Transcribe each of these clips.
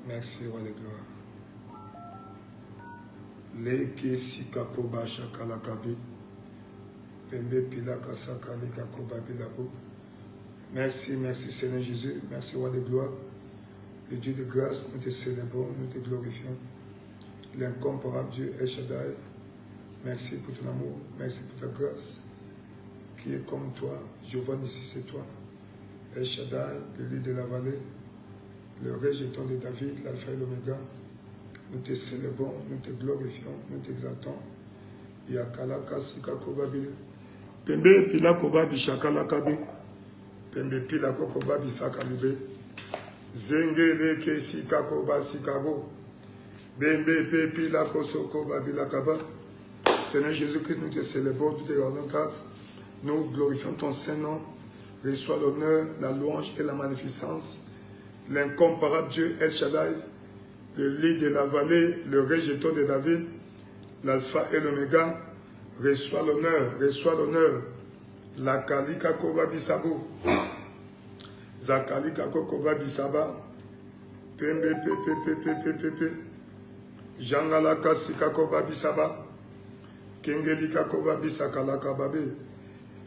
Merci, roi de gloire. Leke sikakoba shakalakabi. Pembe pilaka sakalika kobabi labo. Merci, merci Seigneur Jésus. Merci, roi de gloire. Le Dieu de grâce, nous te célébrons, nous te glorifions. L'incomparable Dieu El Shaddai. Merci pour ton amour, merci pour ta grâce. Qui est comme toi, Jéhovah Nissi, c'est toi. El Shaddai, le lit de la vallée, le rejeton de David, l'alpha et l'oméga. Nous te célébrons, nous te glorifions, nous t'exaltons. Yakalaka sikakobabi. Pembe pila kobabi shakalakabi. Pembe pila kobabi sakalibe. Zengele ke sikakoba sikabo. Bembe pe pila kosoko babi lakaba. Seigneur Jésus-Christ, nous te célébrons, nous te rendons grâce. Nous glorifions ton Saint-Nom. Reçois l'honneur, la louange et la magnificence. L'incomparable Dieu El Shaddai, le lit de la vallée, le rejeton de David, l'alpha et l'oméga. Reçois l'honneur, reçois l'honneur. La kalika koba bisabo. Zakalika koba bisaba. Pembe pepe. Jangalaka sika koba bisaba. Kengelika koba bisakalaka babe.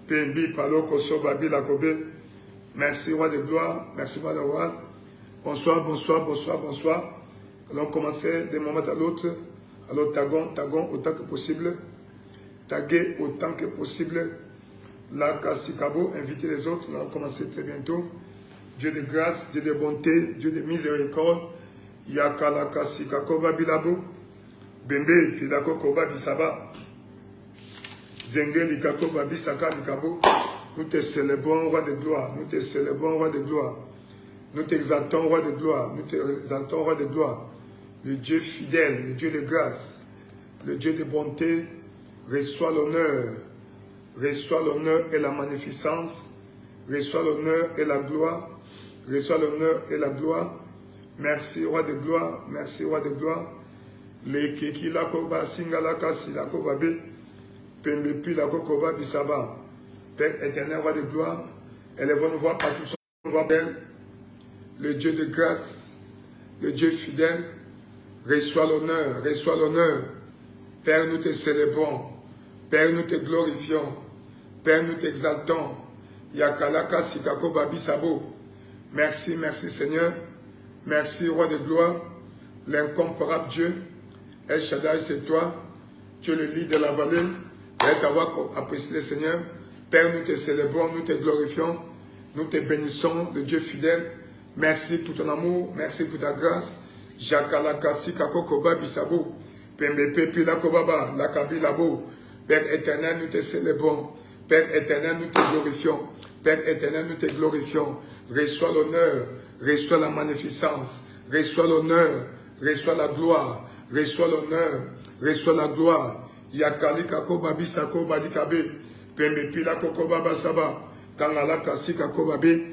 Pembi paloko sobabi la kobe. Merci roi de gloire, merci roi de roi. Bonsoir. Allons commencer d'un moment à l'autre. Alors tagons autant que possible. Taguer autant que possible. La Kassikabo, invitez les autres. Nous allons commencer très bientôt. Dieu de grâce, Dieu de bonté, Dieu de miséricorde. Yakala Kassikakoba Bilabo. Bembe Pilako Koba Bisaba. Zenge Likakoba Bisaka Likabo. Nous te célébrons, roi de gloire. Nous te célébrons, roi de gloire. Nous t'exaltons, roi de gloire. Nous t'exaltons, roi de gloire. Le Dieu fidèle, le Dieu de grâce, le Dieu de bonté, reçoit l'honneur. Reçoit l'honneur et la magnificence. Reçoit l'honneur et la gloire. Reçoit l'honneur et la gloire. Merci, roi de gloire. Merci, roi de gloire. Les keki la koba singala kasi la koba be. Pembepi la koba bisaba. Père éternel, roi de gloire. Élèvons nos voix partout sur nos voix belles. Le Dieu de grâce, le Dieu fidèle, reçois l'honneur, reçois l'honneur. Père, nous te célébrons. Père, nous te glorifions. Père, nous t'exaltons. Yakalaka sikako babi sabo. Merci, merci Seigneur. Merci, roi de gloire. L'incomparable Dieu. El Shaddai, c'est toi. Tu es le lit de la vallée. Père, t'avoir apprécié le Seigneur. Père, nous te célébrons, nous te glorifions. Nous te bénissons, le Dieu fidèle. Merci pour ton amour, merci pour ta grâce. Jakalaka sikako koba bisabo. Pembepe pila kobaba, lakabi labo. Père éternel, nous te célébrons. Père éternel, nous te glorifions. Père éternel, nous te glorifions. Reçois l'honneur, reçois la magnificence. Reçois l'honneur, reçois la gloire. Reçois l'honneur, reçois la gloire. Yakalika koba bisako badikabe. Pembepe la kokoba basaba. Kangalaka sikako babe.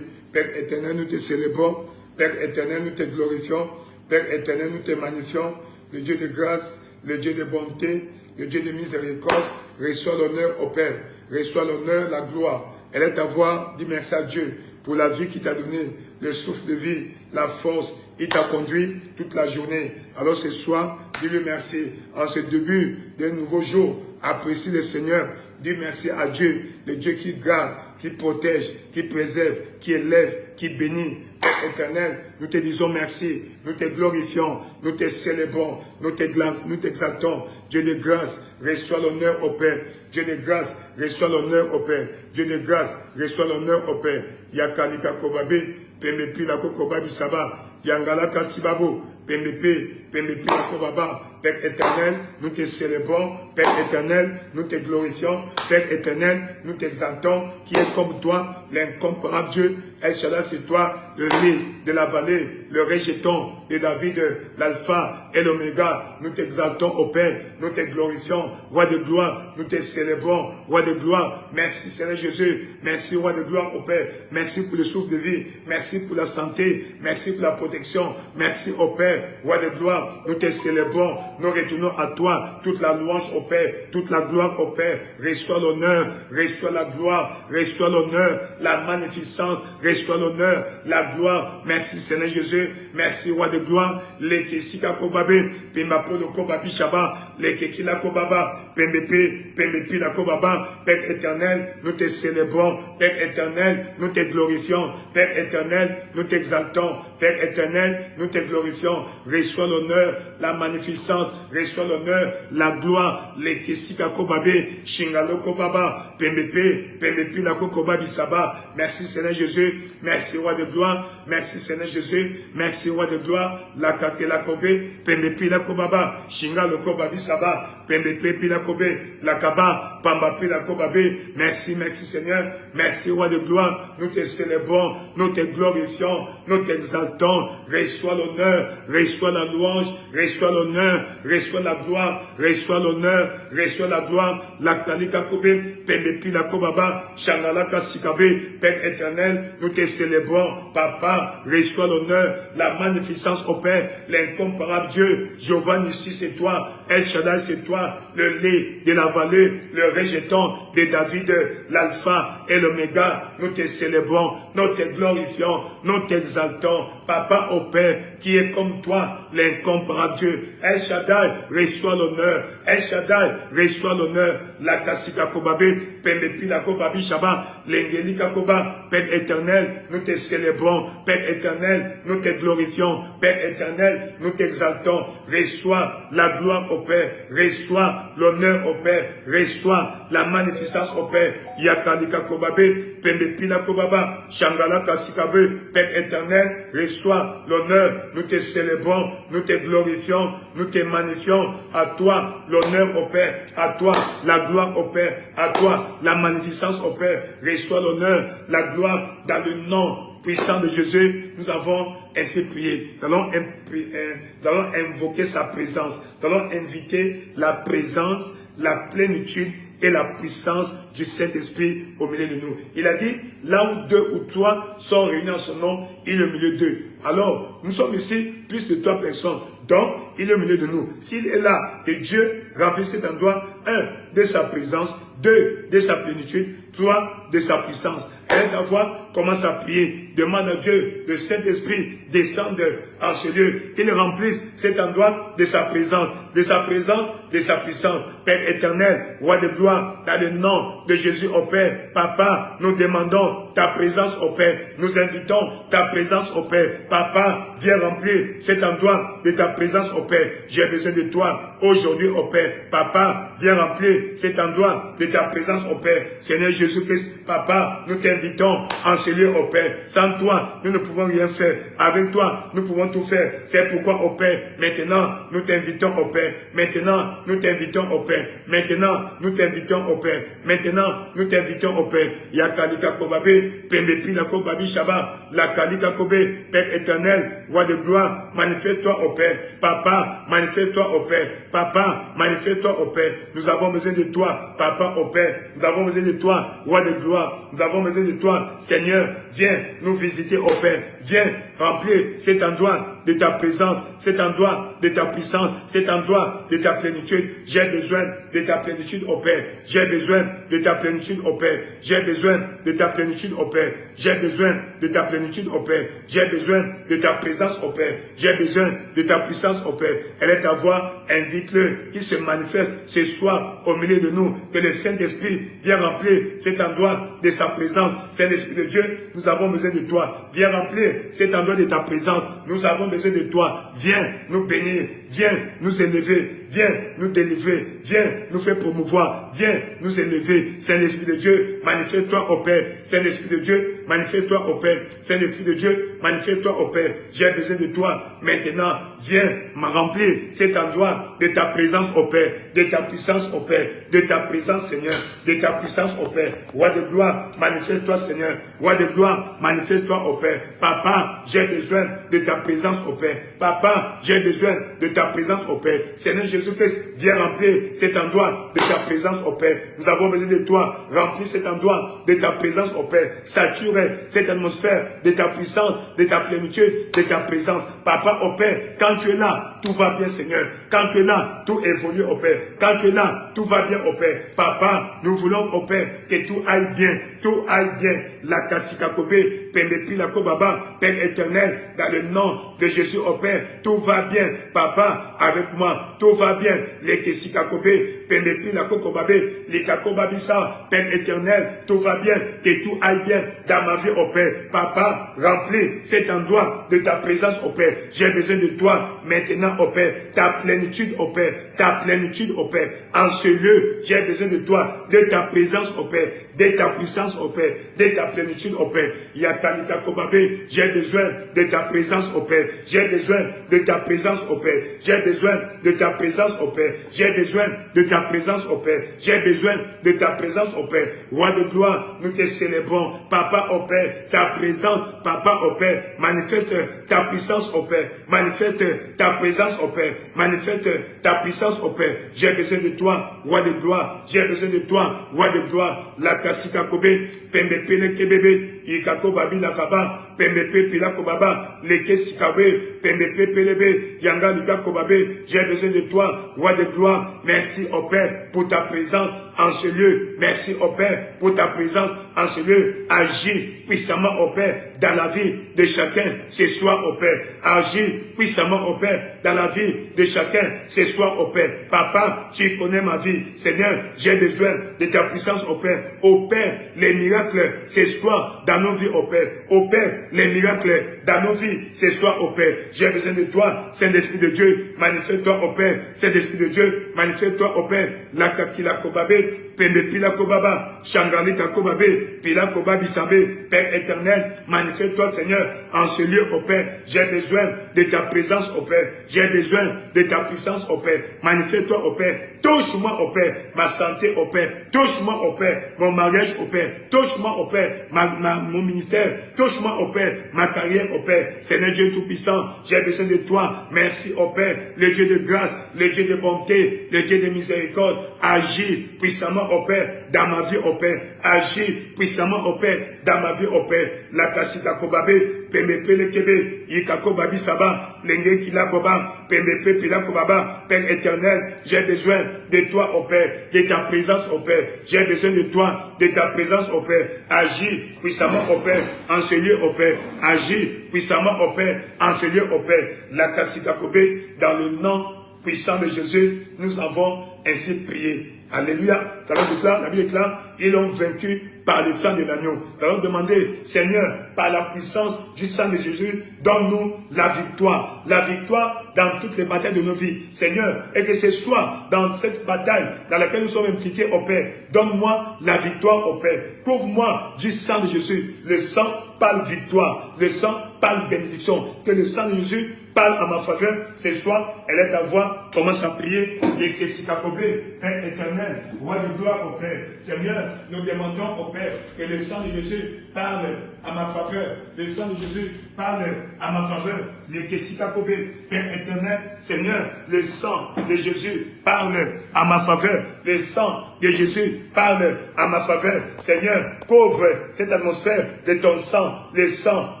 Père éternel, nous te célébrons. Père éternel, nous te glorifions. Père éternel, nous te magnifions. Le Dieu de grâce, le Dieu de bonté, le Dieu de miséricorde. Reçois l'honneur au Père. Reçois l'honneur, la gloire. Elle est ta voix. Dis merci à Dieu pour la vie qu'il t'a donnée, le souffle de vie, la force. Il t'a conduit toute la journée. Alors ce soir, dis-lui merci. En ce début d'un nouveau jour, apprécie le Seigneur. Dis merci à Dieu, le Dieu qui garde, qui protège, qui préserve, qui élève, qui bénit. Père éternel, nous te disons merci, nous te glorifions, nous te célébrons, nous t'exaltons. Dieu de grâce, reçois l'honneur au Père. Dieu de grâce, reçois l'honneur au Père. Dieu de grâce, reçois l'honneur au Père. Yakalika kobabe, pembepi la kokobabi saba, yangalaka sibabo, pembepi la kobaba. Père éternel, nous te célébrons. Père éternel, nous te glorifions. Père éternel, nous t'exaltons. Qui est comme toi, l'incomparable Dieu. El Shaddai, c'est toi, le lit de la vallée, le rejeton de David, l'alpha et l'oméga. Nous t'exaltons au Père, nous te glorifions. Roi de gloire, nous te célébrons. Roi de gloire, merci Seigneur Jésus. Merci roi de gloire au Père. Merci pour le souffle de vie. Merci pour la santé. Merci pour la protection. Merci au Père. Père, roi de gloire, nous te célébrons, nous retournons à toi, toute la louange au Père, toute la gloire au Père, reçois l'honneur, reçois la gloire, reçois l'honneur, la magnificence, reçois l'honneur, la gloire, merci Seigneur Jésus, merci roi de gloire, les Kesika Kobabe, Pimapolo Kobabi Shaba, les Kekila Kobaba, Pembepi la Kobaba, Père éternel, nous te célébrons, Père éternel, nous te glorifions, Père éternel, nous t'exaltons, Père éternel, nous te glorifions, reçois l'honneur, la magnificence, reçois l'honneur, la gloire, les Kesika Kobabe, Shingalo Kobaba, Pembepi la Kobabi Saba, merci Seigneur Jésus, merci roi de gloire, merci Seigneur Jésus, merci roi de gloire, la Kakela Kobe, Pembepi la Kobaba, Shingalo Kobabi Saba, Pembepi la Kobe, la Kaba, Pambapi la Kobabe, merci, merci Seigneur, merci roi de gloire, nous te célébrons, nous te glorifions, nous t'exaltons, reçois l'honneur, reçois la louange, reçois l'honneur, reçois la gloire, reçois l'honneur, reçois la gloire, la Kalika Kobe, Pembepi la Kobaba, Shangalaka Sikabe, Père éternel, nous te célébrons, Papa, reçois l'honneur, la magnificence au Père, l'incomparable Dieu, Jéhovah Nissi c'est toi, El Shaddai c'est toi, le lait de la vallée, le rejeton de David, l'alpha et l'oméga, nous te célébrons, nous te glorifions, nous t'exaltons, Papa au Père, qui est comme toi, l'incomparable Dieu. El Shaddai, reçois l'honneur, El Shaddai, reçois l'honneur, la Kasika Kobabe, Pembepi la Kobabi Shaba, l'Engelika Koba, Père éternel, nous te célébrons, Père éternel, nous te glorifions, Père éternel, nous t'exaltons, reçois la gloire au Père, reçois l'honneur au Père, reçois la magnificence au Père, Yakalika Kobabe, Pembepi la Kobaba, Shangala Kasikabe, Père éternel, reçois l'honneur, nous te célébrons, nous te glorifions, nous te magnifions, à toi l'honneur au Père, à toi la gloire au Père, à toi la magnificence au Père, reçois l'honneur, la gloire dans le nom puissant de Jésus, nous avons ainsi prié. Nous allons invoquer sa présence, nous allons inviter la présence, la plénitude et la puissance du Saint-Esprit au milieu de nous. Il a dit, là où 2 ou 3 sont réunis en son nom, il est au milieu d'eux. Alors, nous sommes ici, plus de 3 personnes. Donc, il est au milieu de nous. S'il est là, que Dieu remplisse cet endroit, 1, de sa présence, 2, de sa plénitude, 3, de sa puissance. Et ta voix commence à prier. Demande à Dieu, le Saint-Esprit, descende en ce lieu, qu'il remplisse cet endroit de sa présence, de sa présence, de sa puissance. Père éternel, roi de gloire, dans le nom de Jésus au Père, Papa, nous demandons ta présence au Père. Nous invitons ta présence au Père. Papa, viens remplir cet endroit de ta présence au Père. J'ai besoin de toi aujourd'hui au Père. Papa, viens remplir cet endroit de ta présence au Père. Seigneur Jésus-Christ, Papa, nous t'invitons en ce lieu au Père. Sans toi, nous ne pouvons rien faire. Avec toi, nous pouvons tout faire. C'est pourquoi au Père, maintenant, nous t'invitons au Père. Maintenant, nous t'invitons au Père. Maintenant, nous t'invitons au Père. Maintenant, nous t'invitons au Père. Yakalika Kobabe, Pembepi la Kobabi Shaba, la Kalika Kobe, Père éternel, roi de gloire, manifeste-toi au Père. Papa, manifeste-toi au Père. Papa, manifeste-toi au Père. Nous avons besoin de toi, Papa au Père. Nous avons besoin de toi, roi de gloire. Nous avons besoin de toi, Seigneur. Viens nous visiter au Père. Viens remplir cet endroit de ta présence, cet endroit de ta puissance, cet endroit de ta plénitude. J'ai besoin de ta plénitude au Père. J'ai besoin de ta plénitude au Père. J'ai besoin de ta plénitude au Père. J'ai besoin de ta plénitude au Père. J'ai besoin de ta présence au Père. J'ai besoin de ta puissance au Père. Elle est ta voix, invite-le, qui se manifeste ce soir au milieu de nous. Que le Saint-Esprit vienne remplir cet endroit de sa présence. Saint-Esprit de Dieu, nous avons besoin de toi. Viens remplir cet endroit de ta présence. Nous avons besoin de toi. Viens nous bénir. Viens nous élever. Viens nous délivrer. Viens nous faire promouvoir. Viens nous élever. Saint-Esprit de Dieu, manifeste-toi au Père. Saint-Esprit de Dieu, manifeste-toi au Père. Saint-Esprit de Dieu, manifeste-toi au Père. J'ai besoin de toi. Maintenant, viens me remplir cet endroit de ta présence au Père. De ta puissance au Père. De ta présence, Seigneur. De ta puissance au Père. Roi de gloire, manifeste-toi, Seigneur. Roi de gloire, manifeste-toi au Père. Papa, j'ai besoin de ta présence au Père. Papa, j'ai besoin de ta ta présence, ô Père. Seigneur Jésus-Christ, viens remplir cet endroit de ta présence, ô Père. Nous avons besoin de toi. Remplis cet endroit de ta présence, ô Père. Sature cette atmosphère de ta puissance, de ta plénitude, de ta présence. Papa, ô Père, quand tu es là, tout va bien, Seigneur. Quand tu es là, tout évolue, ô Père. Quand tu es là, tout va bien, ô Père. Papa, nous voulons, ô Père, que tout aille bien. Tout aille bien. La Kassikakobe, Pembepi, la Kobaba, Père éternel, dans le nom de Jésus, ô Père, tout va bien. Papa, avec moi, tout va bien. Les Kassikakobe, Pembepi, la Kokobabe, les Kakobabisa, Père éternel, tout va bien. Que tout aille bien dans ma vie, ô Père. Papa, remplis cet endroit de ta présence, ô Père. J'ai besoin de toi maintenant, ô Père. Ta plénitude, ô Père. Ta plénitude, ô Père. En ce lieu, j'ai besoin de toi, de ta présence, ô Père. De ta puissance, ô Père. De ta plénitude, ô Père. Yakalika Kobabe, j'ai besoin de ta présence, ô Père. J'ai besoin de ta présence, ô Père. J'ai besoin de ta présence, ô Père. J'ai besoin de ta présence, ô Père. J'ai besoin de ta présence, ô Père. Roi de gloire, nous te célébrons. Papa, ô Père, ta présence, Papa, ô Père, manifeste ta puissance, ô Père. Manifeste ta présence, ô Père. Manifeste ta puissance, ô Père. J'ai besoin de toi, Roi de gloire. J'ai besoin de toi, Roi de gloire. La Kasika Kobe, Pembe Pele Kebebe, Ikako Babi Lakaba, Pembe Pela Kobaba, Leke Sikawe, Pembe Pelebe, Yanga Lika Kobabe. J'ai besoin de toi, Roi de gloire. Merci, ô Père, pour ta présence en ce lieu. Merci, ô Père, pour ta présence en ce lieu. Agis puissamment, ô Père, dans la vie de chacun ce soir, ô Père. Agis puissamment, ô Père, dans la vie de chacun ce soir, ô Père. Papa, tu connais ma vie. Seigneur, j'ai besoin de ta puissance, ô Père. Ô Père, les miracles ce soir dans nos vies, ô Père. Ô Père, les miracles dans nos vies ce soir, ô Père. J'ai besoin de toi, Saint-Esprit de Dieu. Manifeste-toi, ô Père. Saint-Esprit de Dieu, manifeste-toi, ô Père. La Kakila Kobabe, Pembe Pila Kobaba, Shangalika Kobabe, Pila Kobabi Sabe, Père éternel, manifeste-toi, Seigneur, en ce lieu, ô Père. J'ai besoin de ta présence, ô Père. J'ai besoin de ta puissance, ô Père. Manifeste-toi, ô Père. Touche-moi, ô Père, ma santé, ô Père. Touche-moi, ô Père, mon mariage, ô Père. Touche-moi, ô Père, mon ministère. Touche-moi, ô Père, ma carrière, ô Père. Seigneur Dieu Tout-Puissant, j'ai besoin de toi. Merci, ô Père, le Dieu de grâce, le Dieu de bonté, le Dieu de miséricorde. Agis puissamment, ô Père, dans ma vie, ô Père. Agis puissamment, ô Père, dans ma vie, ô Père. La Kasika Kobabe, Pembe Pele Kebe, Yikako Babi Saba, Lenge Kila Boba, Pembe Pela Kobaba. Père éternel, j'ai besoin de toi, ô Père, de ta présence, ô Père. J'ai besoin de toi, de ta présence, ô Père. Agis puissamment, ô Père, en ce lieu, ô Père. Agis puissamment, ô Père, en ce lieu, ô Père. La Kasika Kobe, dans le nom puissant de Jésus, nous avons ainsi prié. Alléluia. La Bible déclare, ils l'ont vaincu par le sang de l'agneau. Nous allons demander, Seigneur, par la puissance du sang de Jésus, donne-nous la victoire. La victoire dans toutes les batailles de nos vies. Seigneur, et que ce soit dans cette bataille dans laquelle nous sommes impliqués, ô Père, donne-moi la victoire, ô Père. Couvre-moi du sang de Jésus. Le sang parle victoire. Le sang parle bénédiction. Que le sang de Jésus parle à ma faveur. Ce soir, elle est ta voix. Commence à prier. Les Kessikakobe, Père éternel, Roi de gloire, ô Père. Seigneur, nous demandons, ô Père, que le sang de Jésus parle à ma faveur. Le sang de Jésus parle à ma faveur. Les Kessikakobe, Père éternel, Seigneur, le sang de Jésus parle à ma faveur. Le sang de Jésus parle à ma faveur. Seigneur, couvre cette atmosphère de ton sang. Le sang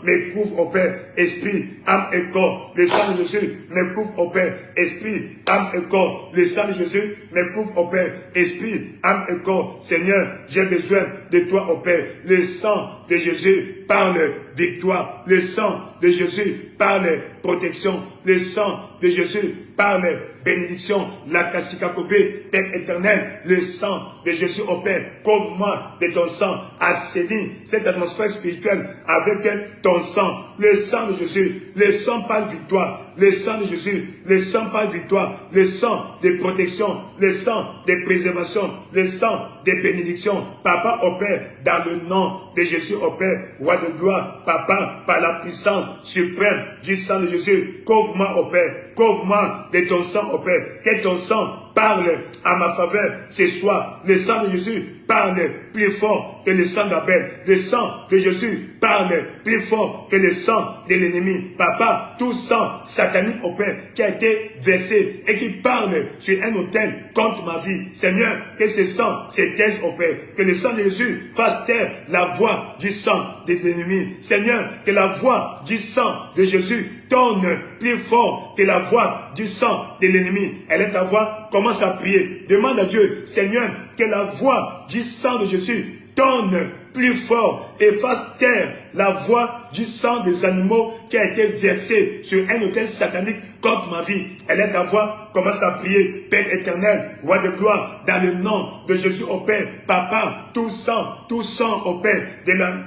me couvre, ô Père, esprit, âme et corps. Le sang de Jésus me couvre, ô Père, esprit, âme et corps. Le sang de Jésus me couvre, ô Père, esprit, âme et corps. Seigneur, j'ai besoin de toi, ô Père. Le sang de Jésus parle victoire. Le sang de Jésus parle protection. Le sang de Jésus parle bénédiction. La Kassikakobe, Père éternel, le sang de Jésus, ô Père, couvre-moi de ton sang, assaini cette atmosphère spirituelle avec ton sang. Le sang de Jésus, le sang parle victoire. Le sang de Jésus, le sang parle victoire. Le sang de protection, le sang de préservation, le sang de bénédiction. Papa, ô Père, dans le nom de Jésus, ô Père, Roi de gloire, Papa, par la puissance suprême du sang de Jésus, couvre-moi, ô Père, couvre-moi de ton sang, ô Père, que ton sang parle à ma faveur ce soir. Le sang de Jésus parle plus fort que le sang d'Abel. Le sang de Jésus parle plus fort que le sang de l'ennemi. Papa, tout sang satanique au Père qui a été versé et qui parle sur un autel contre ma vie. Seigneur, que ce sang se taise au Père. Que le sang de Jésus fasse taire la voix du sang de l'ennemi. Seigneur, que la voix du sang de Jésus tourne plus fort que la voix du sang de l'ennemi. Elle est ta voix, commence à prier. Demande à Dieu, Seigneur, que la voix du sang de Jésus tourne plus fort et fasse taire la voix du sang des animaux qui a été versé sur un autel satanique contre ma vie. Elle est ta voix, commence à prier. Père éternel, roi de gloire, dans le nom de Jésus au Père, Papa, tout sang au Père,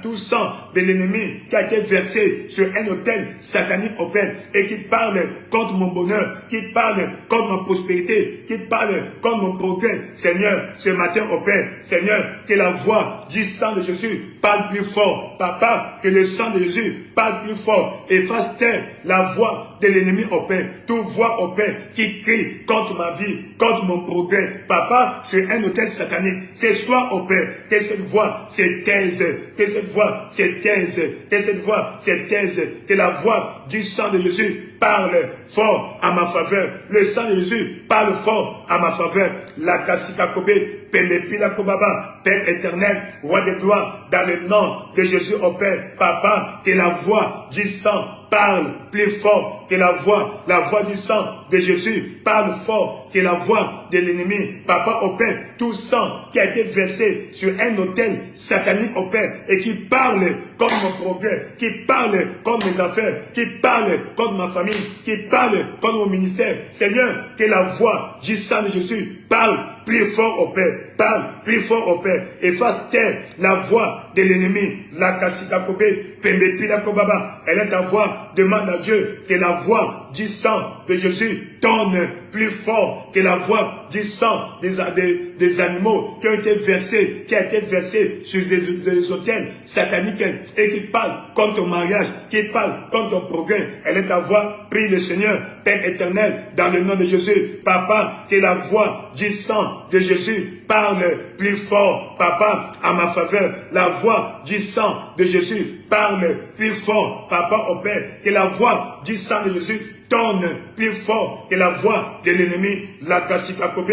tout sang de l'ennemi qui a été versé sur un autel satanique au Père et qui parle contre mon bonheur, qui parle contre ma prospérité, qui parle contre mon progrès. Seigneur, ce matin au Père, Seigneur, que la voix du sang de Jésus parle plus fort. Papa, que le sang de Jésus parle plus fort et fasse taire la voix de l'ennemi au Père. Toute voix au Père qui crie contre ma vie, contre mon progrès. Papa, sur un autel satanique. Ce soir au Père, que cette voix se taise, que cette voix se taise, que cette voix se taise, que la voix du sang de Jésus parle fort à ma faveur. Le sang de Jésus parle fort à ma faveur. La kasika kobe, Pemepila Kobaba, Père éternel, roi de gloire, dans le nom de Jésus au Père, Papa, que la voix du sang parle plus fort que la voix du sang de Jésus parle fort que la voix de l'ennemi. Papa au Père, tout sang qui a été versé sur un autel satanique au Père et qui parle contre mon progrès, qui parle contre mes affaires, qui parle contre ma famille, qui parle contre mon ministère. Seigneur, que la voix du sang de Jésus parle plus fort au Père, parle plus fort au Père et fasse taire la voix de l'ennemi. La kasika kobe, Pembepila Kobaba, elle est ta voix. Demande à Dieu que la voix du sang de Jésus tourne plus fort que la voix du sang des animaux qui ont été versés, qui a été versé sur les autels sataniques et qui parlent contre ton mariage, qui parlent contre ton progrès. Elle est ta voix. Prie le Seigneur, Père éternel, dans le nom de Jésus. Papa, que la voix du sang de Jésus parle plus fort, Papa, à ma faveur. La voix du sang de Jésus parle plus fort, Papa, au Père. Que la voix du sang de Jésus tourne plus fort que la voix de l'ennemi. La kasika kobe,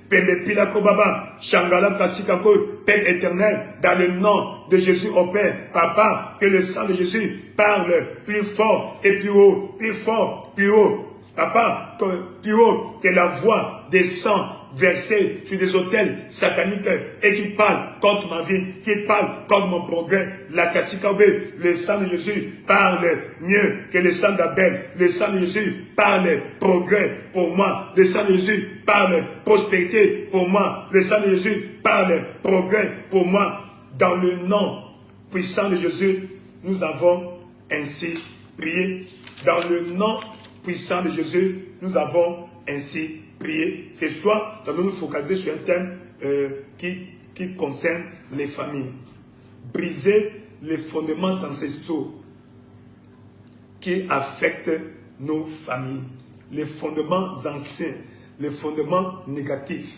Pembepila Kobaba, Shangala kasika kobe, Père éternel, dans le nom de Jésus au Père. Papa, que le sang de Jésus parle plus fort et plus haut, plus fort, plus haut. Papa, plus haut que la voix des sangs versés sur des autels sataniques et qui parle contre ma vie, qui parle contre mon progrès. La kasikabe, le sang de Jésus parle mieux que le sang d'Abel. Le sang de Jésus parle progrès pour moi. Le sang de Jésus parle prospérité pour moi. Le sang de Jésus parle progrès pour moi. Dans le nom puissant de Jésus, nous avons ainsi prié. Dans le nom puissant de Jésus, nous avons ainsi prié. Ce soir, nous allons nous focaliser sur un thème qui concerne les familles. Briser les fondements ancestraux qui affectent nos familles. Les fondements anciens, les fondements négatifs.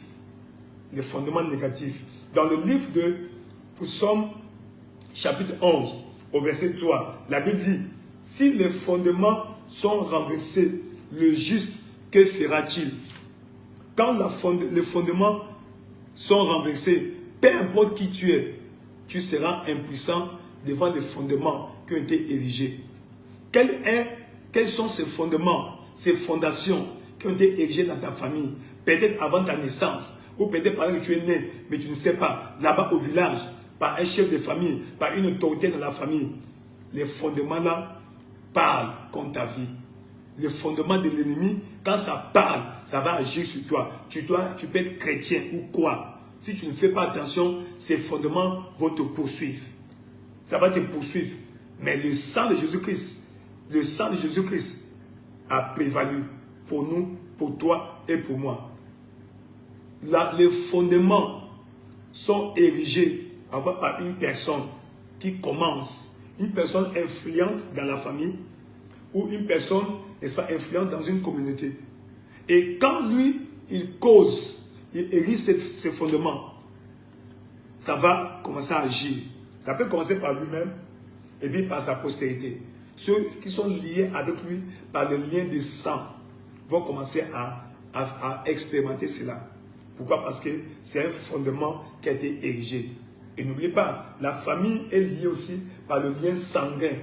Les fondements négatifs. Dans le livre de Psaume, chapitre 11, au verset 3, la Bible dit, si les fondements sont renversés, le juste, que fera-t-il? Quand les fondements sont renversés, peu importe qui tu es, tu seras impuissant devant les fondements qui ont été érigés. Quels sont ces fondements, ces fondations qui ont été érigées dans ta famille? Peut-être avant ta naissance, ou peut-être pendant que tu es né, mais tu ne sais pas, là-bas au village, par un chef de famille, par une autorité dans la famille. Les fondements là parlent contre ta vie. Les fondements de l'ennemi, quand ça parle, ça va agir sur toi. Tu peux être chrétien ou quoi. Si tu ne fais pas attention, ces fondements vont te poursuivre. Ça va te poursuivre. Mais le sang de Jésus-Christ a prévalu pour nous, pour toi et pour moi. Là, les fondements sont érigés par une personne qui commence, une personne influente dans la famille ou une personne, n'est-ce pas, influente dans une communauté. Et quand lui, il cause il érige ses fondements, ça va commencer à agir. Ça peut commencer par lui-même et puis par sa postérité. Ceux qui sont liés avec lui par le lien de sang vont commencer à expérimenter cela. Pourquoi? Parce que c'est un fondement qui a été érigé. Et n'oubliez pas, la famille est liée aussi par le lien sanguin.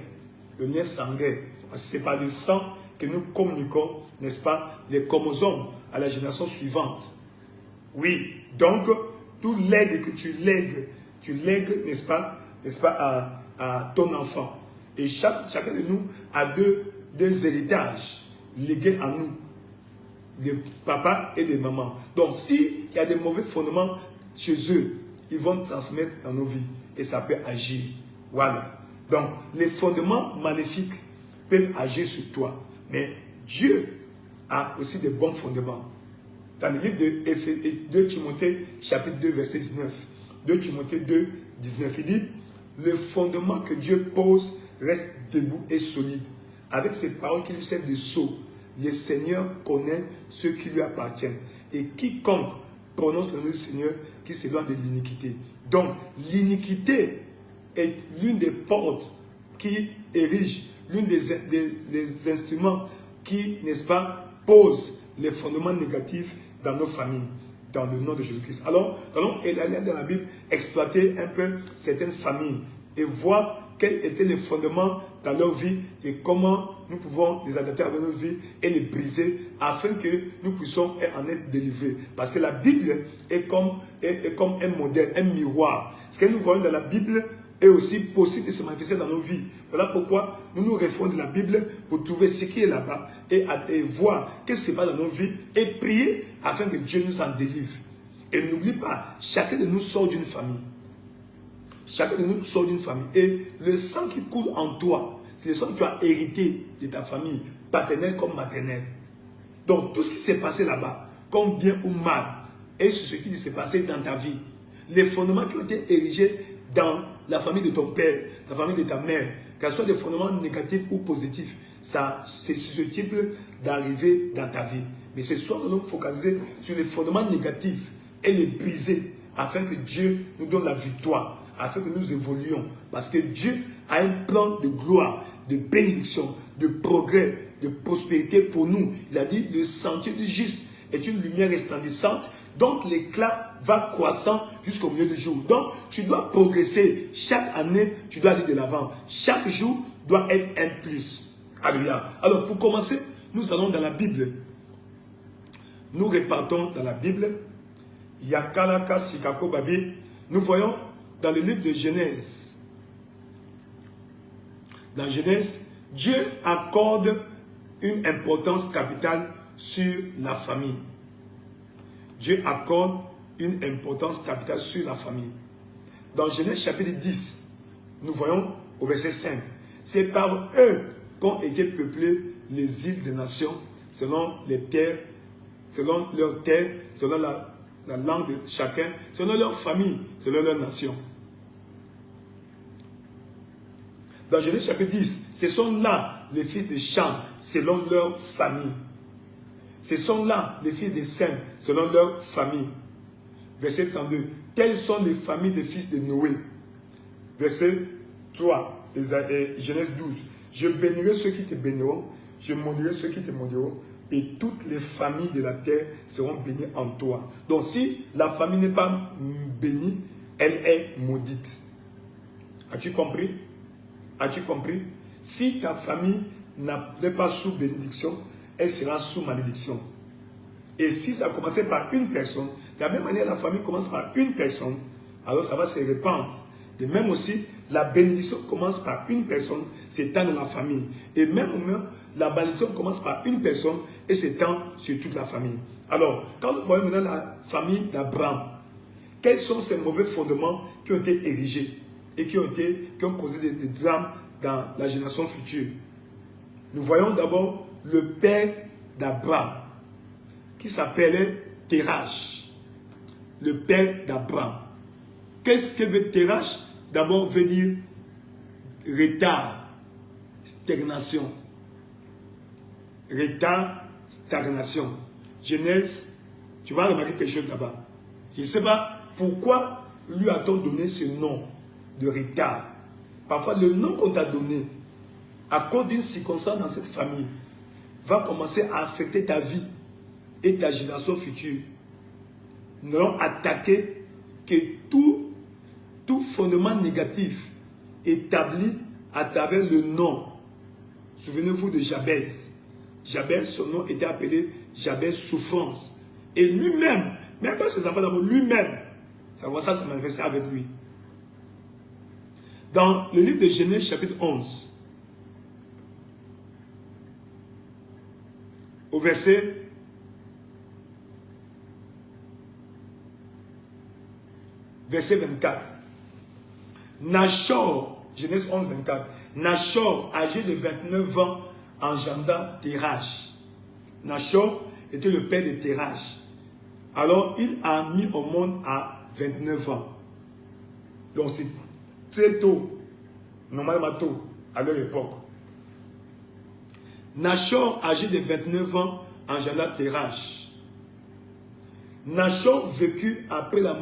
Le lien sanguin. Parce que c'est par le sang que nous communiquons, n'est-ce pas, les chromosomes à la génération suivante. Oui, donc, tout l'aide que tu lègues, n'est-ce pas, à ton enfant. Et chacun de nous a deux héritages légués à nous, des papas et des mamans. Donc, s'il y a des mauvais fondements chez eux, ils vont transmettre dans nos vies et ça peut agir. Voilà. Donc, les fondements maléfiques peuvent agir sur toi. Mais Dieu a aussi des bons fondements. Dans le livre de 2 Timothée, chapitre 2, verset 19. 2 Timothée 2, 19, il dit, le fondement que Dieu pose reste debout et solide. Avec ces paroles qui lui servent de sceau, le Seigneur connaît ceux qui lui appartiennent. Et quiconque prononce le nom du Seigneur qui s'éloigne de l'iniquité. Donc, l'iniquité est l'une des portes qui érige, l'une des instruments qui, n'est-ce pas, pose les fondements négatifs dans nos familles, dans le nom de Jésus-Christ. Alors, allons aller dans la Bible, exploiter un peu certaines familles et voir quels étaient les fondements dans leur vie et comment nous pouvons les adapter à notre vie et les briser afin que nous puissions en être délivrés. Parce que la Bible est comme un modèle, un miroir. Ce que nous voyons dans la Bible est aussi possible de se manifester dans nos vies. Voilà pourquoi nous nous référons de la Bible pour trouver ce qui est là-bas et voir qu'est-ce qui se passe dans nos vies et prier afin que Dieu nous en délivre. Et n'oublie pas, chacun de nous sort d'une famille. Chacun de nous sort d'une famille. Et le sang qui coule en toi, c'est le sang que tu as hérité de ta famille, paternelle comme maternelle. Donc tout ce qui s'est passé là-bas, comme bien ou mal, est ce qui s'est passé dans ta vie. Les fondements qui ont été érigés dans la famille de ton père, la famille de ta mère, qu'ce soit des fondements négatifs ou positifs, c'est susceptible d'arriver dans ta vie. Mais ce soir, nous nous focaliser sur les fondements négatifs et les briser afin que Dieu nous donne la victoire, afin que nous évoluions. Parce que Dieu a un plan de gloire, de bénédiction, de progrès, de prospérité pour nous. Il a dit, le sentier du juste est une lumière resplendissante, donc l'éclat va croissant jusqu'au milieu du jour. Donc, tu dois progresser. Chaque année, tu dois aller de l'avant. Chaque jour doit être un plus. Alléluia. Alors, pour commencer, nous allons dans la Bible. Nous repartons dans la Bible. Yakalaka Sikako Babi. Nous voyons dans le livre de Genèse. Dans Genèse, Dieu accorde une importance capitale sur la famille. Dieu accorde une importance capitale sur la famille. Dans Genèse chapitre 10, nous voyons au verset 5. C'est par eux qu'ont été peuplées les îles des nations, selon les terres, selon leurs terres, selon la langue de chacun, selon leur famille, selon leur nation. Dans Genèse chapitre 10, ce sont là les fils de Cham, selon leur famille. Ce sont là les fils de Sem, selon leur famille. Verset 32. Telles sont les familles des fils de Noé. Verset 3. Genèse 12. Je bénirai ceux qui te béniront, je maudirai ceux qui te maudiront, et toutes les familles de la terre seront bénies en toi. Donc si la famille n'est pas bénie, elle est maudite. As-tu compris? As-tu compris? Si ta famille n'est pas sous bénédiction, elle sera sous malédiction. Et si ça a commencé par une personne, de la même manière la famille commence par une personne, alors ça va se répandre. De même aussi, la bénédiction commence par une personne, s'étend dans la famille. Et même la malédiction commence par une personne et s'étend sur toute la famille. Alors, quand nous voyons maintenant la famille d'Abraham, quels sont ces mauvais fondements qui ont été érigés et qui ont causé des drames dans la génération future? Nous voyons d'abord le père d'Abraham, qui s'appelait Terach. Le père d'Abraham. Qu'est-ce que veut Terach? D'abord veut dire retard, stagnation. Retard, stagnation. Genèse Tu vas remarquer quelque chose là-bas. Je ne sais pas pourquoi lui a-t-on donné ce nom de retard. Parfois, le nom qu'on t'a donné, à cause d'une circonstance dans cette famille, va commencer à affecter ta vie et ta génération future. Nous allons attaquer que tout fondement négatif établi à travers le nom. Souvenez-vous de Jabez. Jabez, son nom était appelé Jabez souffrance. Et lui-même, même pas ses enfants d'abord, lui-même, ça s'est manifesté avec lui. Dans le livre de Genèse, chapitre 11, au verset 24. Nachor, Genèse 11, 24. Nachor, âgé de 29 ans, engenda Térach. Nachor était le père de Térach. Alors, il a mis au monde à 29 ans. Donc, c'est très tôt, normalement tôt, à leur époque. Nachor, âgé de 29 ans, engenda Térach. Nachor vécut après la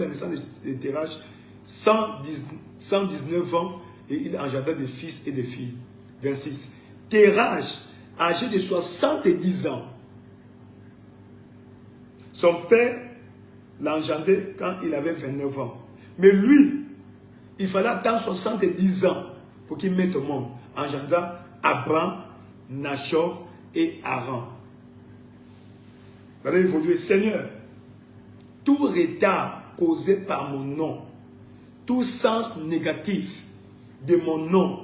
naissance de Térach 119 ans et il engenda des fils et des filles. 26. Térach, âgé de 70 ans. Son père l'a engendré quand il avait 29 ans. Mais lui, il fallait attendre 70 ans pour qu'il mette au monde. Engenda Abraham, Nachor et Haran. Il va évoluer. Seigneur, tout retard causé par mon nom, tout sens négatif de mon nom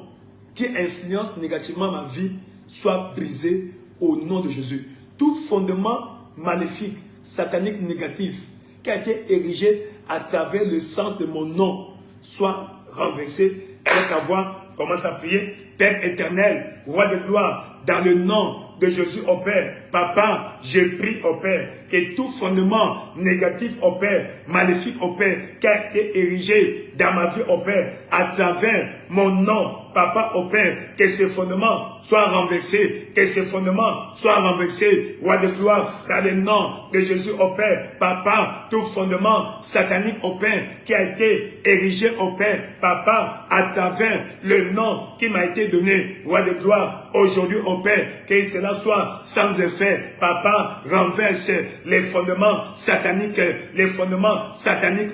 qui influence négativement ma vie, soit brisé au nom de Jésus. Tout fondement maléfique, satanique, négatif, qui a été érigé à travers le sens de mon nom, soit renversé. Avec la voix, commence à prier. Père éternel, roi de gloire, dans le nom de Jésus au Père. Papa, je prie au Père que tout fondement négatif au Père, maléfique au Père, qui a été érigé dans ma vie au Père, à travers mon nom, Papa au Père, que ce fondement soit renversé, que ce fondement soit renversé, roi de gloire, dans le nom de Jésus au Père. Papa, tout fondement satanique au Père, qui a été érigé au Père, Papa, à travers le nom qui m'a été donné, roi de gloire, aujourd'hui au Père, que cela soit sans effet. Papa, renverse les fondements sataniques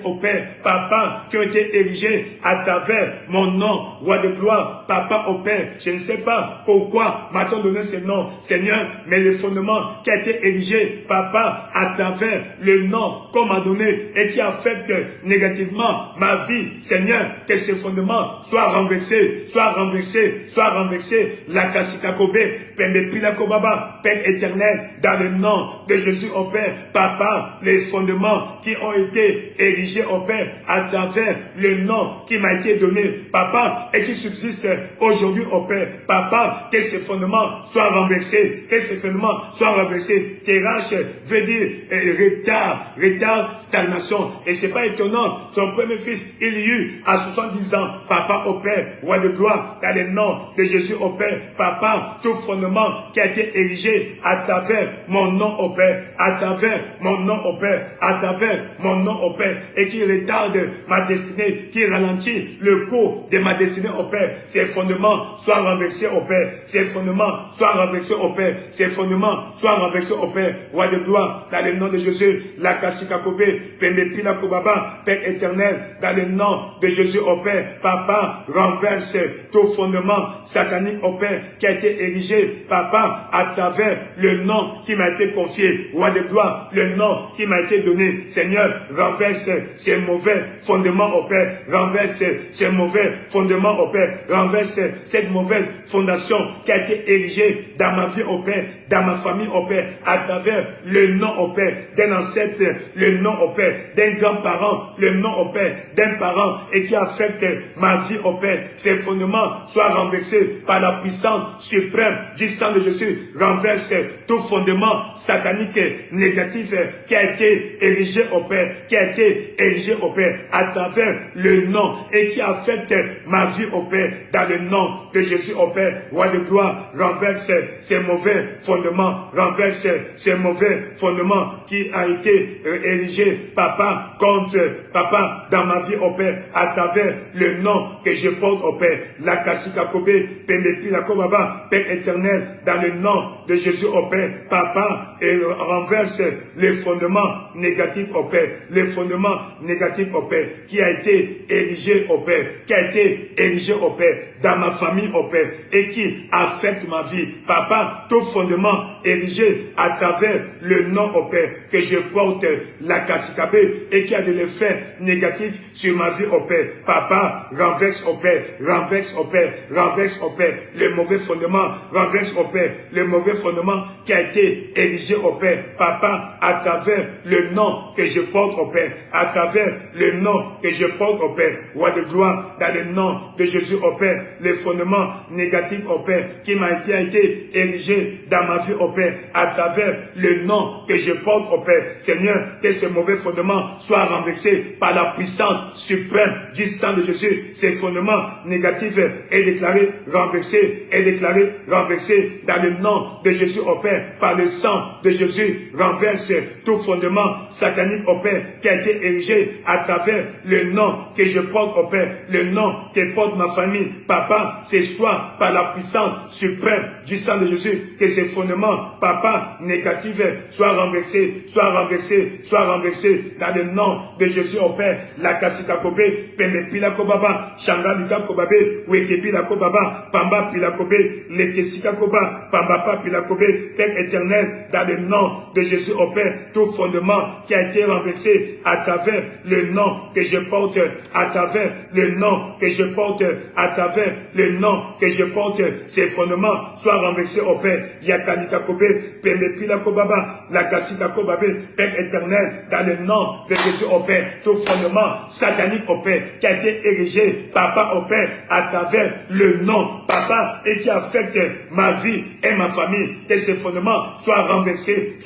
au Père, Papa, qui ont été érigés à travers mon nom, roi de gloire, Papa au Père. Je ne sais pas pourquoi m'a-t-on donné ce nom, Seigneur, mais le fondement qui a été érigé, Papa, à travers le nom qu'on m'a donné et qui affecte négativement ma vie, Seigneur, que ce fondement soit renversé, soit renversé, soit renversé. La Kasikakobe, Pembe Pilakobaba, Père éternel, dans le nom de Jésus au Père, Papa, les fondements qui ont été érigés au Père à travers le nom qui m'a été donné, Papa, et qui subsiste aujourd'hui au Père, Papa, que ces fondements soient renversés, que ces fondements soient renversés. Térach veut dire retard, stagnation. Et c'est pas étonnant, son premier fils, il y eut à 70 ans, Papa au Père, roi de gloire, dans le nom de Jésus au Père, Papa, tout fondement qui a été érigé à travers mon nom au Père, à travers mon nom au Père, à travers mon nom au Père, et qui retarde ma destinée, qui ralentit le cours de ma destinée au Père. Ces fondements soient renversés au Père, ces fondements soient renversés au Père, ces fondements soient renversés au Père, roi de gloire, dans le nom de Jésus, la Kasikakobe, Pembepila Kobaba, Père éternel, dans le nom de Jésus au Père, Papa, renverse tout fondement satanique au Père, qui a été érigé, Papa, à travers le nom qui m'a été confié, roi de gloire, le nom qui m'a été donné, Seigneur, renverse ces mauvais fondements au Père, renverse ces mauvais fondements au Père, renverse cette mauvaise fondation qui a été érigée dans ma vie au Père, dans ma famille au Père, à travers le nom au Père, d'un ancêtre, le nom au Père, d'un grand-parent, le nom au Père, d'un parent, et qui affecte ma vie au Père. Ces fondements soient renversés par la puissance suprême du sang de Jésus, renverse tout fondement satanique négatif qui a été érigé au Père, qui a été érigé au Père à travers le nom et qui affecte ma vie au Père, dans le nom de Jésus au Père, roi de gloire, renverse ces mauvais fondements fondement, renverse ce mauvais fondement qui a été érigé, papa, contre, papa, dans ma vie, au Père, à travers le nom que je porte, au Père, la Kassikakobe, Pemepi, la Kobaba, Père éternel, dans le nom de Jésus, au Père, papa, et renverse les fondements négatifs, au Père, les fondements négatifs, au Père, qui a été érigé, au Père, qui a été érigé, au Père, dans ma famille, au Père, et qui affecte ma vie. Papa, tout fondement érigé à travers le nom, au Père, que je porte, la Kassikabé, et qui a de l'effet négatif sur ma vie, au Père. Papa, renverse, au Père, renverse, au Père, renverse, au Père, le mauvais fondement, renverse, au Père, le mauvais fondement qui a été érigé, au Père. Papa, à travers le nom que je porte, au Père, à travers le nom que je porte, au Père, roi de gloire, dans le nom de Jésus, au Père, les fondements négatifs, au Père, qui m'a été érigé dans ma vie, au Père, à travers le nom que je porte, au Père. Seigneur, que ce mauvais fondement soit renversé par la puissance suprême du sang de Jésus. Ces fondements négatifs est déclaré renversé, est déclaré renversé dans le nom de Jésus, au Père, par le sang de Jésus. Renverse tout fondement satanique, au Père, qui a été érigé à travers le nom que je porte, au Père, le nom que porte ma famille. Papa, c'est soit par la puissance suprême du sang de Jésus que ces fondements, papa, négatifs, soient renversés, soient renversés, soient renversés dans le nom de Jésus, au Père. La Kasika Kobe, Pembe Pila Kobaba, Shangalika Kobabe, Wekebi la Kobaba, Pamba Pila Kobe, Lekesika Koba, Pamba Pa Pila Kobe, Père éternel, dans le nom de Jésus, au Père, tout fondement qui a été renversé à travers le nom que je porte, à travers le nom que je porte, à travers le nom que je porte, ces fondements soient renversés, au Père. Yakalika Kobe, Pembe Pila Kobaba, la Kasika Kobabe, Père éternel, dans le nom de Jésus, au Père, tout fondement satanique, au Père, qui a été érigé, papa, au Père, à travers le nom, papa, et qui affecte ma vie et ma famille, que ces fondements soient renversés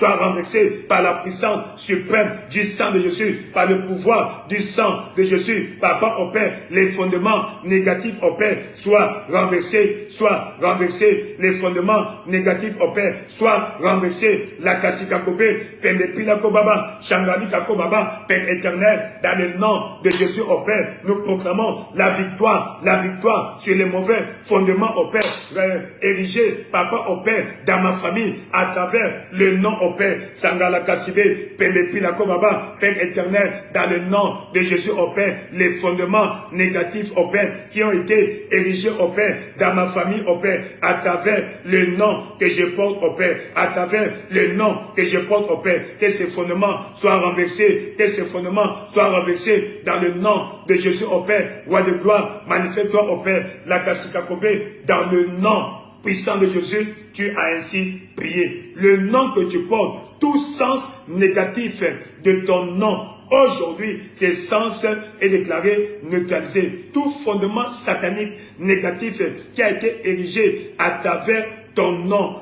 par la puissance suprême du sang de Jésus, par le pouvoir du sang de Jésus, papa, au Père, les fondements négatifs, au Père, soient renversés, les fondements négatifs, au Père, soient renversés, la Kasika Kobe, Pembe Pila Kobaba, Shangalika Kobaba, Père éternel, dans le nom de Jésus, au Père, nous proclamons la victoire sur les mauvais fondements, au Père, érigés, papa, au Père, dans ma famille, à travers le nom, au Père, Sangala Kassibé, Pembe Pila Kobaba, Père éternel, dans le nom de Jésus, au Père, les fondements négatifs, au Père, qui ont été érigés, au Père, dans ma famille, au Père, à travers le nom que je porte, au Père, à travers le nom que je porte, au Père, que ces fondements soient renversés, que ces fondements soient renversés dans le nom de Jésus, au Père, roi de gloire, manifeste-toi, au Père, la Kasika Kobe, dans le nom puissant de Jésus, tu as ainsi prié. Le nom que tu portes, tout sens négatif de ton nom, aujourd'hui, ce sens est déclaré neutralisé. Tout fondement satanique négatif qui a été érigé à travers ton nom,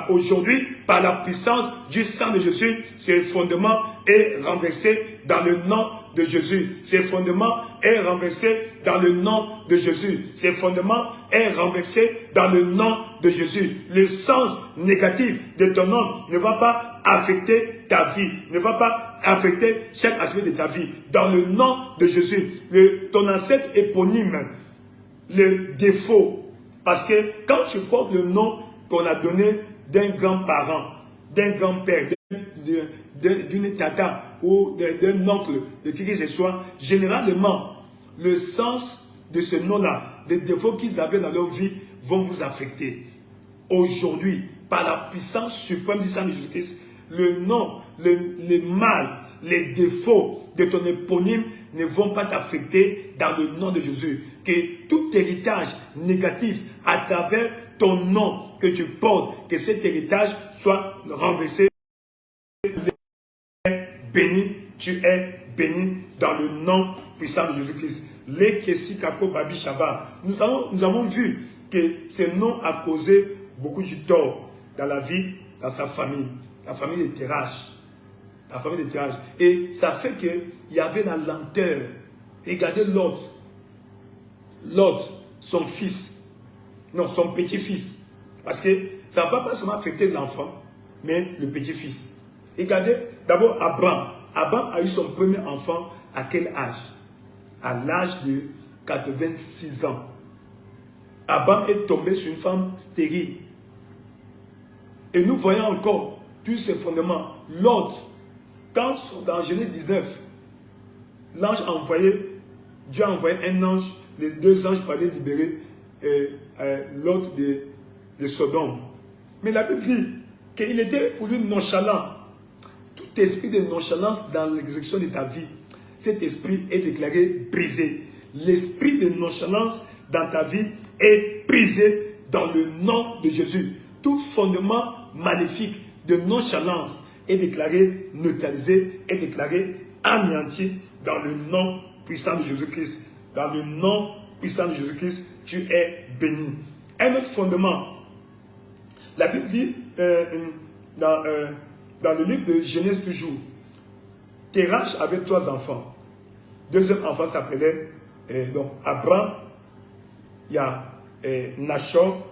aujourd'hui, par la puissance du sang de Jésus, ce fondement est renversé dans le nom de Jésus. Ce fondement est renversé dans le nom de Jésus. Ce fondement est renversé dans le nom de Jésus. Le sens négatif de ton nom ne va pas affecter ta vie, ne va pas affecter chaque aspect de ta vie. Dans le nom de Jésus, ton ancêtre éponyme, le défaut, parce que quand tu portes le nom qu'on a donné d'un grand-parent, d'un grand-père, d'une tata ou d'un oncle, de qui que ce soit, généralement, le sens de ce nom-là, les défauts qu'ils avaient dans leur vie vont vous affecter. Aujourd'hui, par la puissance suprême du sang de Jésus-Christ, le nom, le mal, les défauts de ton éponyme ne vont pas t'affecter dans le nom de Jésus. Que tout héritage négatif à travers ton nom que tu portes, que cet héritage soit renversé. Béni, tu es béni dans le nom puissant de Jésus-Christ. Nous avons vu que ce nom a causé beaucoup de tort dans la vie, dans sa famille, la famille de Terach. La famille de Terach. Et ça fait qu'il y avait la lenteur. Regardez l'autre. L'autre, son fils. Non, son petit-fils. Parce que ça ne va pas seulement affecter l'enfant, mais le petit-fils. Regardez, d'abord Abraham. Abraham a eu son premier enfant à quel âge? À l'âge de 86 ans. Abraham est tombé sur une femme stérile. Et nous voyons encore tous ces fondements. L'autre, quand dans Genèse 19, l'ange a envoyé, Dieu a envoyé un ange, les deux anges pour aller libérer l'autre de Sodome. Mais la Bible dit qu'il était pour lui nonchalant. Tout esprit de nonchalance dans l'exécution de ta vie, cet esprit est déclaré brisé. L'esprit de nonchalance dans ta vie est brisé dans le nom de Jésus. Tout fondement maléfique de nonchalance est déclaré neutralisé, est déclaré anéanti dans le nom puissant de Jésus-Christ. Dans le nom puissant de Jésus-Christ, tu es béni. Un autre fondement, la Bible dit dans le livre de Genèse toujours, Terach avait 3 enfants. Deuxième enfant s'appelait donc Abraham, il y a Nachor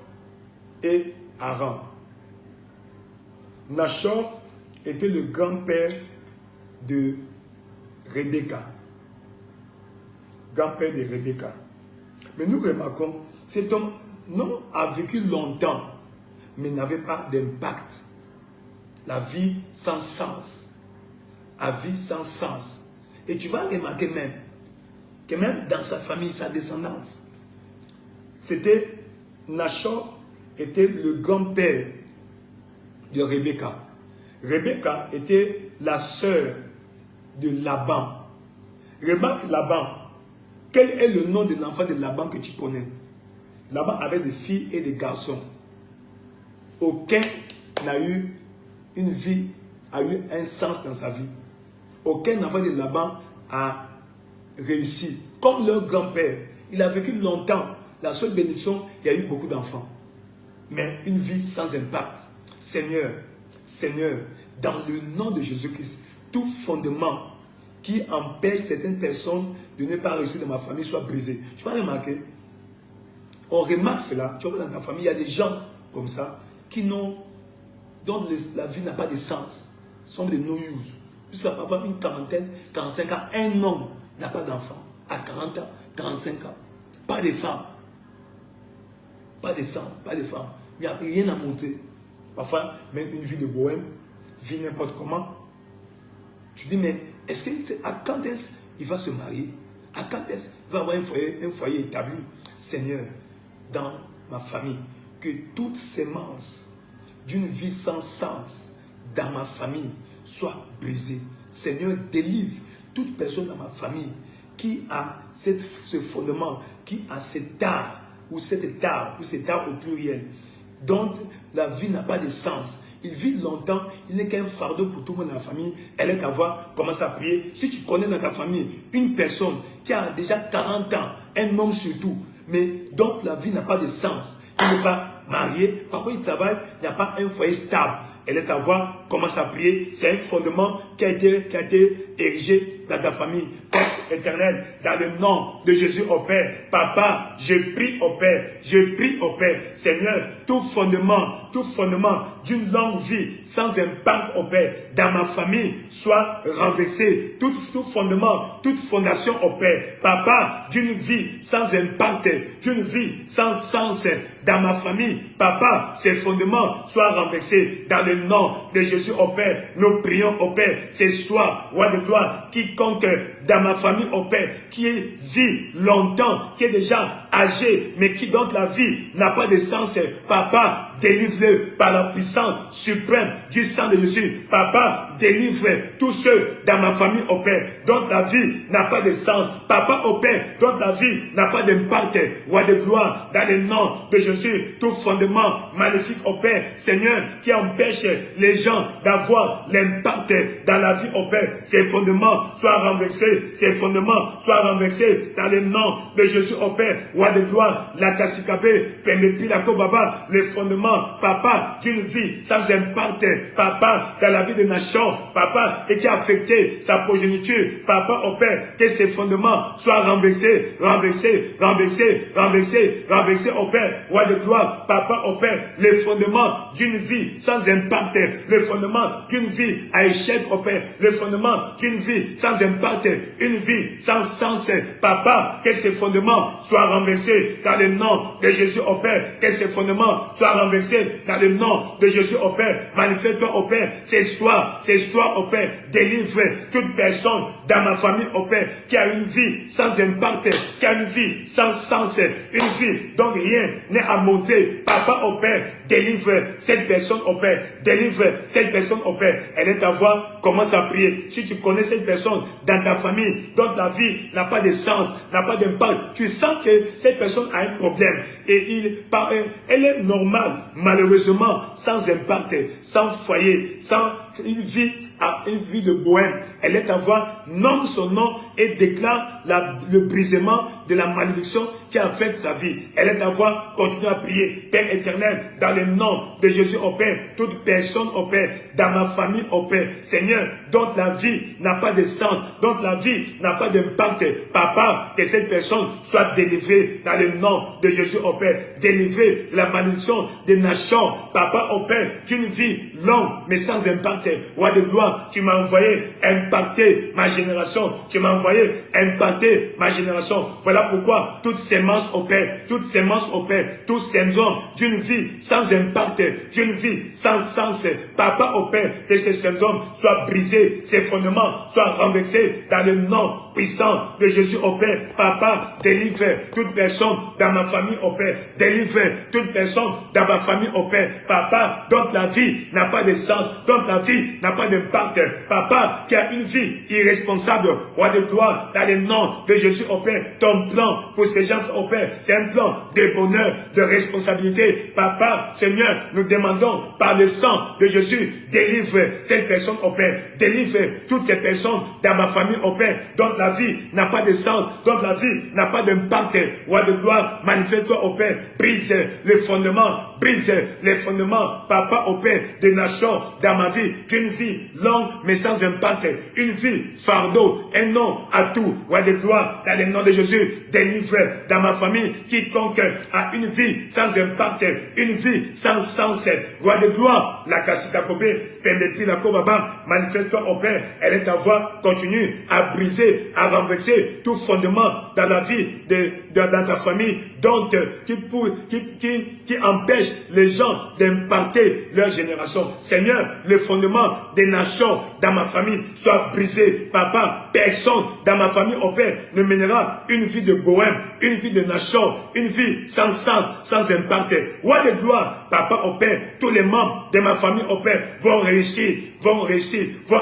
et Haran. Nachor était le grand-père de Rebecca. Grand-père de Rebecca. Mais nous remarquons, cet homme non a vécu longtemps, mais n'avait pas d'impact. La vie sans sens. La vie sans sens. Et tu vas remarquer même que même dans sa famille, sa descendance, c'était Nachor était le grand-père de Rebecca. Rebecca était la sœur de Laban. Remarque Laban. Quel est le nom de l'enfant de Laban que tu connais? Laban avait des filles et des garçons. Aucun n'a eu une vie, a eu un sens dans sa vie. Aucun enfant de Laban a réussi. Comme leur grand-père, il a vécu longtemps. La seule bénédiction, il y a eu beaucoup d'enfants. Mais une vie sans impact. Seigneur, Seigneur, dans le nom de Jésus-Christ, tout fondement qui empêche certaines personnes de ne pas réussir dans ma famille soit brisé. Tu vas remarquer, on remarque cela, tu vois dans ta famille, il y a des gens comme ça qui n'ont, dont la vie n'a pas de sens, sont des no-use. Jusqu'à avoir une quarantaine, 45 ans, un homme n'a pas d'enfant. À 40 ans, 35 ans, pas de femmes. Pas de sang, pas de femmes. Il n'y a rien à monter. Parfois, même une vie de bohème, vie n'importe comment. Tu dis, mais est-ce que à quand est-ce qu'il va se marier? À quand est-ce qu'il va avoir un foyer établi? Seigneur, dans ma famille, que toute sémence d'une vie sans sens dans ma famille soit brisée. Seigneur, délivre toute personne dans ma famille qui a ce fondement, qui a cet art, ou cet art au pluriel, dont la vie n'a pas de sens. Il vit longtemps, il n'est qu'un fardeau pour tout le monde dans la famille. Elle est à voir, commence à prier. Si tu connais dans ta famille une personne qui a déjà 40 ans, un homme surtout, mais dont la vie n'a pas de sens, il n'est pas marié, parfois il travaille, il n'y a pas un foyer stable. Elle est à voir, commence à prier. C'est un fondement qui a été érigé dans ta famille. Père éternel, dans le nom de Jésus au Père, Papa, je prie au Père, je prie au Père. Seigneur, tout fondement d'une longue vie sans impact au Père, dans ma famille, soit renversé. Tout fondement, toute fondation au Père, Papa, d'une vie sans impact, d'une vie sans sens dans ma famille, Papa, ces fondements soient renversés dans le nom de Jésus au Père. Nous prions au Père, ce soir, roi de gloire, quiconque dans ma famille au Père, qui vit longtemps, qui est déjà âgé, mais qui donc la vie n'a pas de sens, Papa, délivre-le par la puissance suprême du sang de Jésus. Papa, délivre tous ceux dans ma famille au Père, dont la vie n'a pas de sens. Papa au Père, dont la vie n'a pas d'impact. Roi de gloire, dans le nom de Jésus, tout fondement maléfique au Père, Seigneur, qui empêche les gens d'avoir l'impact dans la vie au Père, ces fondements soient renversés ces fondements soient renversés dans le nom de Jésus au Père, roi de gloire, la Kassikabé, Pemepilako Baba, les fondements, papa, d'une vie sans impact, papa, dans la vie des nations, papa, et qui a affecté sa progéniture, papa au Père, que ces fondements soient renversés, renversés, renversés, renversés, renversés au Père, roi de gloire, papa au Père, les fondements d'une vie sans impact, le fondement d'une vie à échec au Père, le fondement d'une vie sans impact, une vie sans sens, papa, que ces fondements soient renversés dans le nom de Jésus au Père, que ces fondements soient renversés dans le nom de Jésus au Père, manifeste-toi au Père, c'est soir au Père, délivre toute personne dans ma famille au Père, qui a une vie sans impact, qui a une vie sans sens, une vie dont rien n'est à monter, papa au Père, délivre cette personne au Père, délivre cette personne au Père, elle est ta voix, commence à prier, si tu connais cette personne dans ta famille, dont la vie n'a pas de sens, n'a pas d'impact, tu sens que cette personne a un problème, et elle est normale, malheureusement, sans impact, sans foyer, sans une vie de bohème, elle est ta voix, nomme son nom et déclare le brisement de la malédiction qui affecte sa vie. Elle est ta voix, continue à prier. Père éternel, dans le nom de Jésus au Père, toute personne au Père, dans ma famille au Père, Seigneur, dont la vie n'a pas de sens, dont la vie n'a pas d'impact, papa, que cette personne soit délivrée dans le nom de Jésus au Père, délivrée de la malédiction des nations, papa au Père, d'une vie longue mais sans impact. Roi de gloire, tu m'as envoyé impacter ma génération, tu m'as envoyé impacter ma génération. Voilà pourquoi toute sémence au Père, toute sémence au Père, tout syndrome d'une vie sans impact, d'une vie sans sens, papa au Père, que ces syndromes soient brisés, ces fondements soient renversés dans le nom puissant de Jésus au Père. Papa, délivre toute personne dans ma famille au Père, délivre toute personne dans ma famille au Père, papa, dont la vie n'a pas de sens, dont la vie n'a pas d'impact, papa, qui a une vie irresponsable, roi de gloire, dans le nom de Jésus au Père, ton plan pour ces gens au Père, c'est un plan de bonheur, de responsabilité, papa, Seigneur, nous demandons par le sang de Jésus, délivre cette personne au Père, délivre toutes ces personnes dans ma famille au Père, dont la vie n'a pas de sens, dont la vie n'a pas d'impact, roi de gloire, manifeste-toi au Père, brise les fondements, papa au Père, des nations dans ma vie, d'une vie longue mais sans impact, une vie fardeau, un nom à tout, roi de gloire, dans le nom de Jésus, délivre dans ma famille quiconque a une vie sans impact, une vie sans sens, roi de gloire, la Kassikakobé, manifeste-toi au Père, elle est ta voix, continue à briser, à renverser tout fondement dans la vie dans ta famille, dont qui empêche les gens d'impacter leur génération. Seigneur, le fondement des nations dans ma famille soit brisé. Papa, personne dans ma famille au Père ne mènera une vie de bohème, une vie de nation, une vie sans sens, sans impact. Roi de gloire, papa au Père, tous les membres de ma famille au Père vont réussir, vont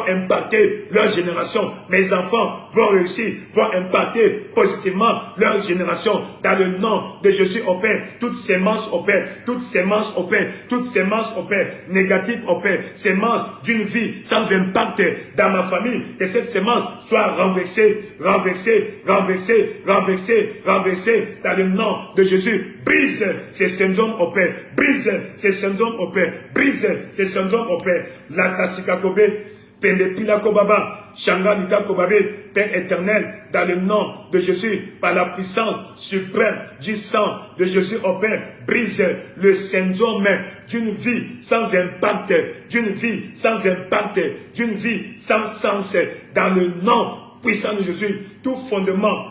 impacter leur génération. Mes enfants vont réussir, vont impacter positivement leur génération. Dans le nom de Jésus au Père, toute sémence au Père, toute sémence au Père, toute sémence au Père, négative au Père, sémence d'une vie sans impact dans ma famille, que cette sémence soit renversée, renversée, renversée, renversée, renversée dans le nom de Jésus. Brise ces syndromes au Père, brise ces syndromes au Père, brise ces syndromes au Père. La Kassikakobé, Pendepila Kobaba, Shanga Lika Kobabe, Père éternel, dans le nom de Jésus, par la puissance suprême du sang de Jésus au Père, brise le syndrome d'une vie sans impact, d'une vie sans impact, d'une vie sans sens, dans le nom puissant de Jésus. Tout fondement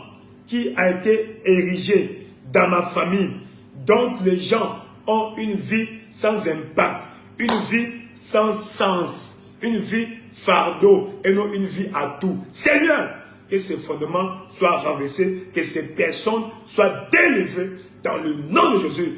qui a été érigé dans ma famille, dont les gens ont une vie sans impact, une vie sans sens, une vie fardeau et non une vie à tout. Seigneur, que ces fondements soient renversés, que ces personnes soient délivrées dans le nom de Jésus.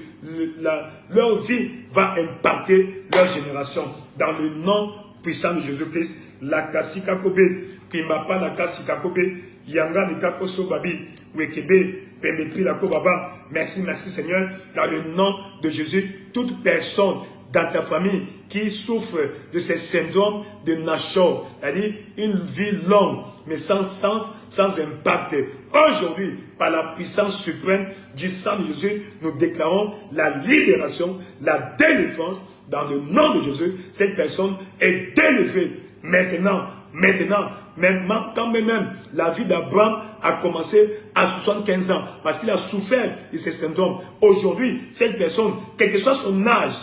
Leur vie va impacter leur génération. Dans le nom puissant de Jésus-Christ, la Kassikakobé, Kimapa la Kassikakobé, Yanga Likakoso Babi, Wekebe, Pemepi la Kobaba. Merci, merci Seigneur. Dans le nom de Jésus, toute personne dans ta famille qui souffre de ces syndromes de Nashor, c'est-à-dire une vie longue, mais sans sens, sans impact. Aujourd'hui, par la puissance suprême du sang de Jésus, nous déclarons la libération, la délivrance. Dans le nom de Jésus, cette personne est délivrée. Maintenant, même quand même la vie d'Abraham a commencé à 75 ans, parce qu'il a souffert de ces syndromes. Aujourd'hui, cette personne, quel que soit son âge,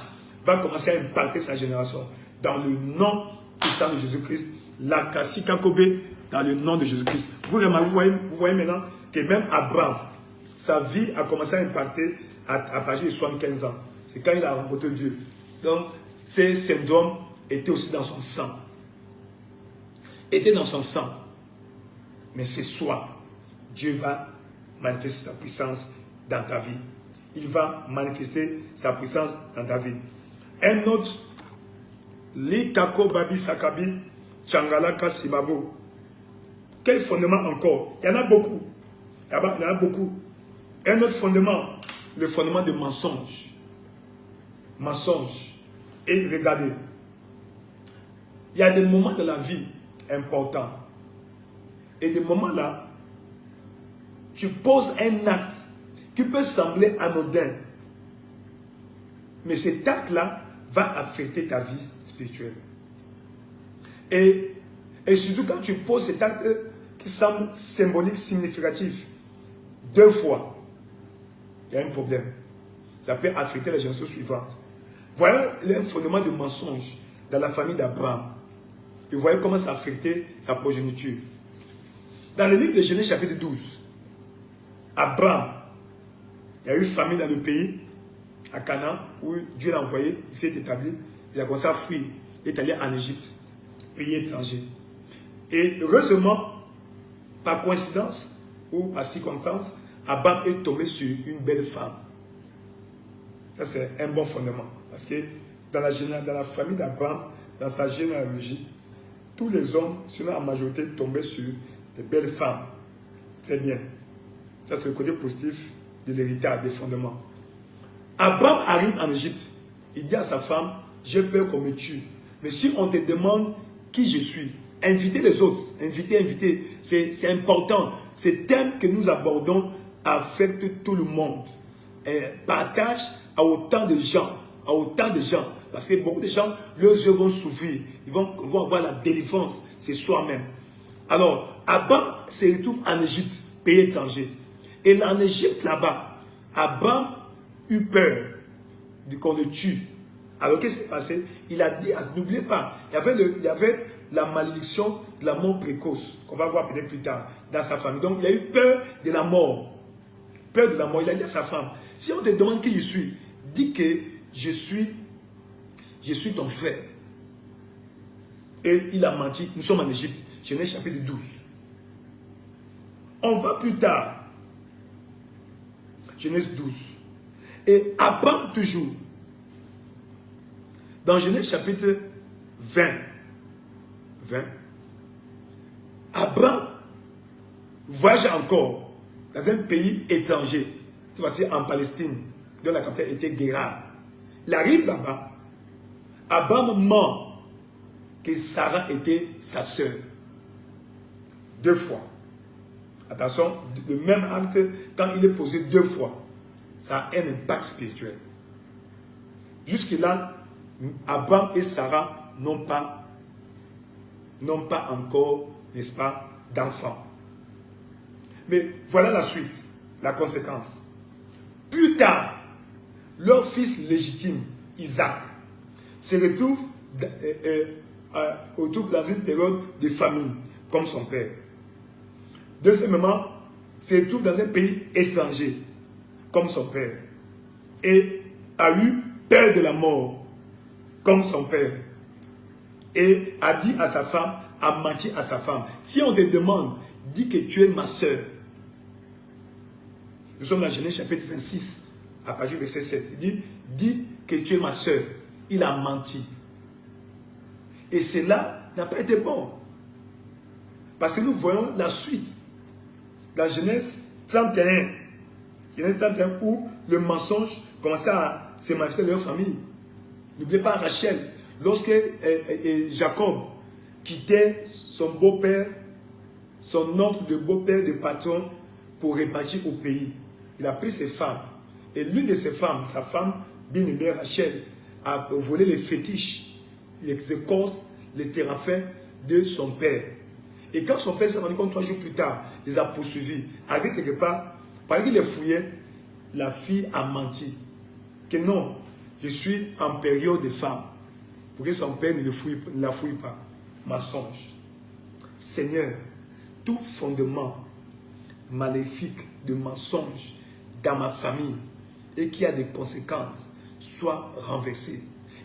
va commencer à impacter sa génération. Dans le nom puissant de Jésus-Christ, la Kassika Kobe, dans le nom de Jésus-Christ. Vous voyez maintenant que même Abraham, sa vie a commencé à impacter à partir de 75 ans. C'est quand il a rencontré Dieu. Donc, ces syndromes étaient aussi dans son sang. Mais ce soir, Dieu va manifester sa puissance dans ta vie. Il va manifester sa puissance dans ta vie. Un autre, Likako Babi Sakabi, Changalaka Simabo. Quel fondement encore? Il y en a beaucoup. Il y en a beaucoup. Un autre fondement, le fondement de mensonge. Mensonge. Et regardez, il y a des moments de la vie importants. Et des moments là, tu poses un acte qui peut sembler anodin. Mais cet acte-là va affecter ta vie spirituelle. Et surtout quand tu poses cet acte qui semble symbolique, significatif, 2 fois, il y a un problème. Ça peut affecter la génération suivante. Voilà le fondement de mensonge dans la famille d'Abraham. Et voyez comment ça a affecté sa progéniture. Dans le livre de Genèse chapitre 12, Abraham, il y a eu famine dans le pays, à Canaan, où Dieu l'a envoyé, il s'est établi, il a commencé à fuir, il est allé en Égypte, pays étranger. Et heureusement, par coïncidence ou par circonstance, Abraham est tombé sur une belle femme. Ça, c'est un bon fondement. Parce que dans la famille d'Abraham, dans sa généalogie, tous les hommes, sinon en majorité, tombaient sur des belles femmes. Très bien. Ça, c'est le côté positif de l'héritage, des fondements. Abraham arrive en Égypte. Il dit à sa femme, j'ai peur qu'on me tue. Mais si on te demande qui je suis, invitez les autres. Invitez. C'est important. Ces thèmes que nous abordons affectent tout le monde. Et partage à autant de gens. Parce que beaucoup de gens, leurs yeux vont s'ouvrir. Ils vont avoir la délivrance. C'est soi-même. Alors, Abraham se retrouve en Égypte, pays étranger. Et en Égypte, là-bas, Abraham eut peur qu'on le tue. Alors, qu'est-ce qui s'est passé? Il a dit, n'oubliez pas, il y avait la malédiction de la mort précoce, qu'on va voir peut-être plus tard, dans sa famille. Donc, il a eu peur de la mort. Peur de la mort. Il a dit à sa femme, si on te demande qui je suis, dis que je suis ton frère. Et il a menti. Nous sommes en Égypte. Genèse chapitre 12. On va plus tard. Genèse 12. Et Abraham toujours. Dans Genèse chapitre 20. Abraham voyage encore dans un pays étranger. C'est en Palestine, dont la capitale était Guérar. Il arrive là-bas. Abraham ment que Sarah était sa sœur. 2 fois. Attention, le même acte, quand il est posé 2 fois, ça a un impact spirituel. Jusque-là, Abraham et Sarah n'ont pas encore, n'est-ce pas, d'enfants. Mais voilà la suite, la conséquence. Plus tard, leur fils légitime, Isaac, se retrouve dans une période de famine, comme son père. Deuxièmement, se retrouve dans un pays étranger, comme son père. Et a eu peur de la mort, comme son père. Et a dit à sa femme, a menti à sa femme. Si on te demande, dis que tu es ma soeur. Nous sommes dans Genèse chapitre 26, à partir du verset 7. Il dit, dis que tu es ma soeur. Il a menti. Et cela n'a pas été bon. Parce que nous voyons la suite. Dans Genèse 31. Genèse 31 où le mensonge commençait à se manifester dans leur famille. N'oubliez pas Rachel, lorsque Jacob quittait son beau-père, son oncle de beau-père de patron, pour repartir au pays. Il a pris ses femmes. Et l'une de ses femmes, sa femme, bien-aimée Rachel, a volé les fétiches, les écorces, les téraphins de son père. Et quand son père s'est rendu compte 3 jours plus tard, il les a poursuivis. Avec quelque part, pendant qu'il les fouillait, la fille a menti. Que non, je suis en période de femme. Pour que son père ne la fouille pas. Mensonge. Seigneur, tout fondement maléfique de mensonge dans ma famille et qui a des conséquences soit renversé.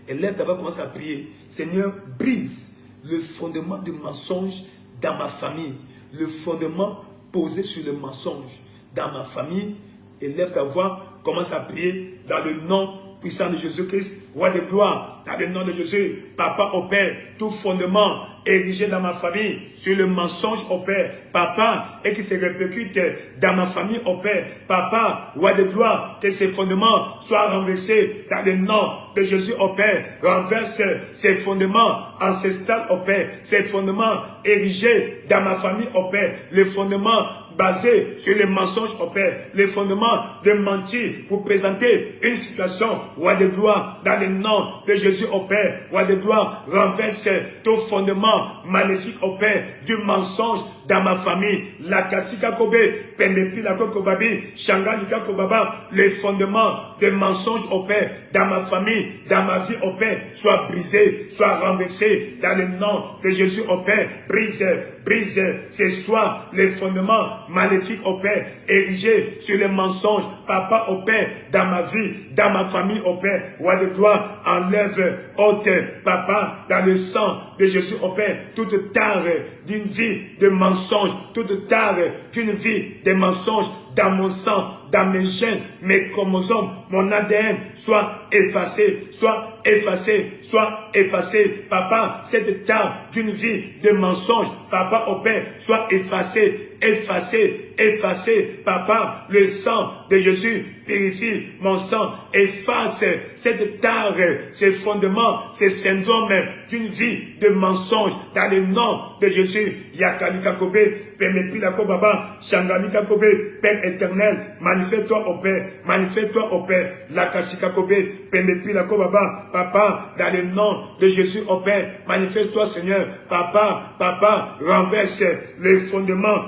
Et là, tu vas commencer à prier. Seigneur, brise le fondement du mensonge dans ma famille. Le fondement posé sur le mensonge dans ma famille. Et lève ta voix, commence à prier dans le nom puissant de Jésus-Christ, roi de gloire, dans le nom de Jésus, Papa au Père, tout fondement érigé dans ma famille sur le mensonge au Père, Papa, et qui se répercute dans ma famille au Père, Papa, roi de gloire, que ces fondements soient renversés dans le nom de Jésus au Père, renverse ces fondements ancestrales au Père, ces fondements érigés dans ma famille au Père, les fondements basé sur les mensonges au Père, les fondements de mentir pour présenter une situation, roi de gloire, dans le nom de Jésus au Père, roi de gloire, renverse tout fondement maléfique au Père, du mensonge dans ma famille, la kasika kobe, pembepi la kokobabi, shangalika kobaba, les fondements de mensonges au Père, dans ma famille, dans ma vie au Père, soit brisé, soit renversé, dans le nom de Jésus au Père, brise, brise, ce soir, les fondements maléfiques au Père, érigés sur les mensonges, Papa au Père, dans ma vie, dans ma famille au Père, roi de gloire, enlève, ôte, Papa, dans le sang de Jésus au Père, toute tare d'une vie de mensonges, toute tare d'une vie de mensonges, dans mon sang, dans mes gènes, mes chromosomes, mon ADN, soit effacé, soit effacé, soit effacé. Papa, cette tare d'une vie de mensonges, Papa au Père, soit effacé, effacé, effacé. Papa, le sang de Jésus purifie mon sang, efface cette tare, ces fondements, ces syndromes d'une vie de mensonges, dans le nom de Jésus. Yakalika Kobe, Pemepila Kobaba, Shangalika Kobe, Père éternel, manifeste-toi au Père, manifeste-toi au Père, Lakasika Kobe, Pemepila Kobaba, Papa, dans le nom de Jésus au Père, manifeste-toi Seigneur, Papa, Papa, renverse les fondements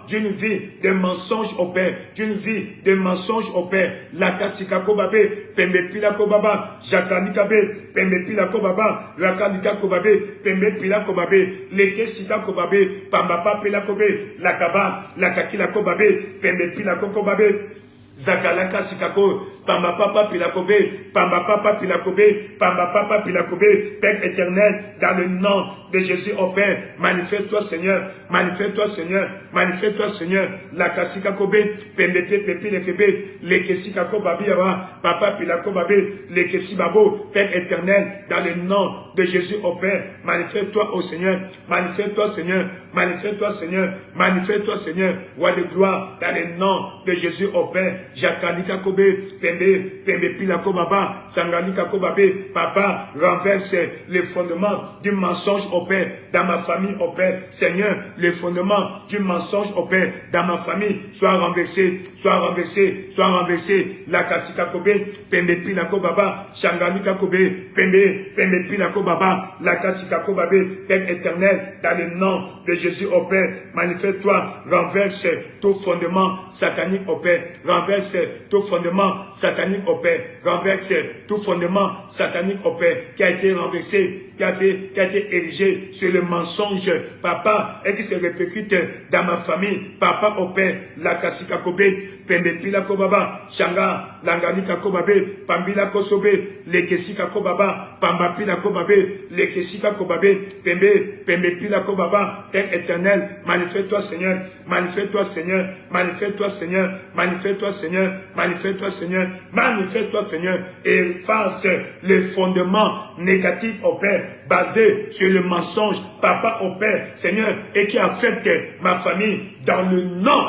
d'une vie de mensonges au Père, d'une vie de mensonges au Père, Lakasika Kobabe, Pemepila Kobaba, Jakalikabe, Pemepila Kobaba, Rakalika Kobabe, Pemepila Kobabe, Leke Sika Kobabe, Pambapa Pila Kobe, Lakaba, Lakakila Kobabe, Pemepila Kobabe, Zakalaka Sikako, Pamba Papa Pilakobe, Pamba Papa Pilakobe, Pamba Papa Pilakobe, Père éternel, dans le nom de Jésus au Père, manifeste-toi Seigneur, manifeste-toi Seigneur, manifeste-toi Seigneur, la Kasika Kobe, Pembepe Pepe Lekebe, Lekesika Kobabi Yaba, Papa Pilakobabe, Lekesi Babo, Père éternel, dans le nom de Jésus au Père, manifeste-toi au Seigneur, manifeste-toi Seigneur, manifeste-toi Seigneur, manifeste-toi Seigneur, roi de gloire, dans le nom de Jésus au Père, Jakanika Kobe, Pembe Pila Kobaba, Sangalika Kobabe, Papa, renverse les fondements du mensonge au Père, dans ma famille au Père, Seigneur, les fondements du mensonge au Père, dans ma famille, soit renversé, soit renversé, soit renversé, la Kasika Kobe, Pembe Pila Kobaba, Shangalika Kobe, Pembe Pila Kobaba, la Kasika Kobabe, Père éternel, dans le nom de Jésus au Père, manifeste-toi, renverse tout fondement satanique au Père, renverse tout fondement satanique au Père, renverse tout fondement satanique au Père, qui a été renversé, qui a été érigé sur le mensonge, Papa, et qui se répercute dans ma famille, Papa au Père, la Kasika Kobe, Pembe Pila Kobaba, Shanga, Langalika Kobabe, Pambila Kosobe, Lekesika Kobaba, Pamba Pila Kobabe, Lekesika Kobabe, Pembe Pila Kobaba, Père éternel, manifeste-toi Seigneur, manifeste-toi Seigneur, manifeste-toi Seigneur, manifeste-toi Seigneur, manifeste-toi Seigneur, manifeste-toi Seigneur, et efface les fondements négatifs au Père, basés sur le mensonge, Papa au Père, Seigneur, et qui affecte ma famille, dans le nom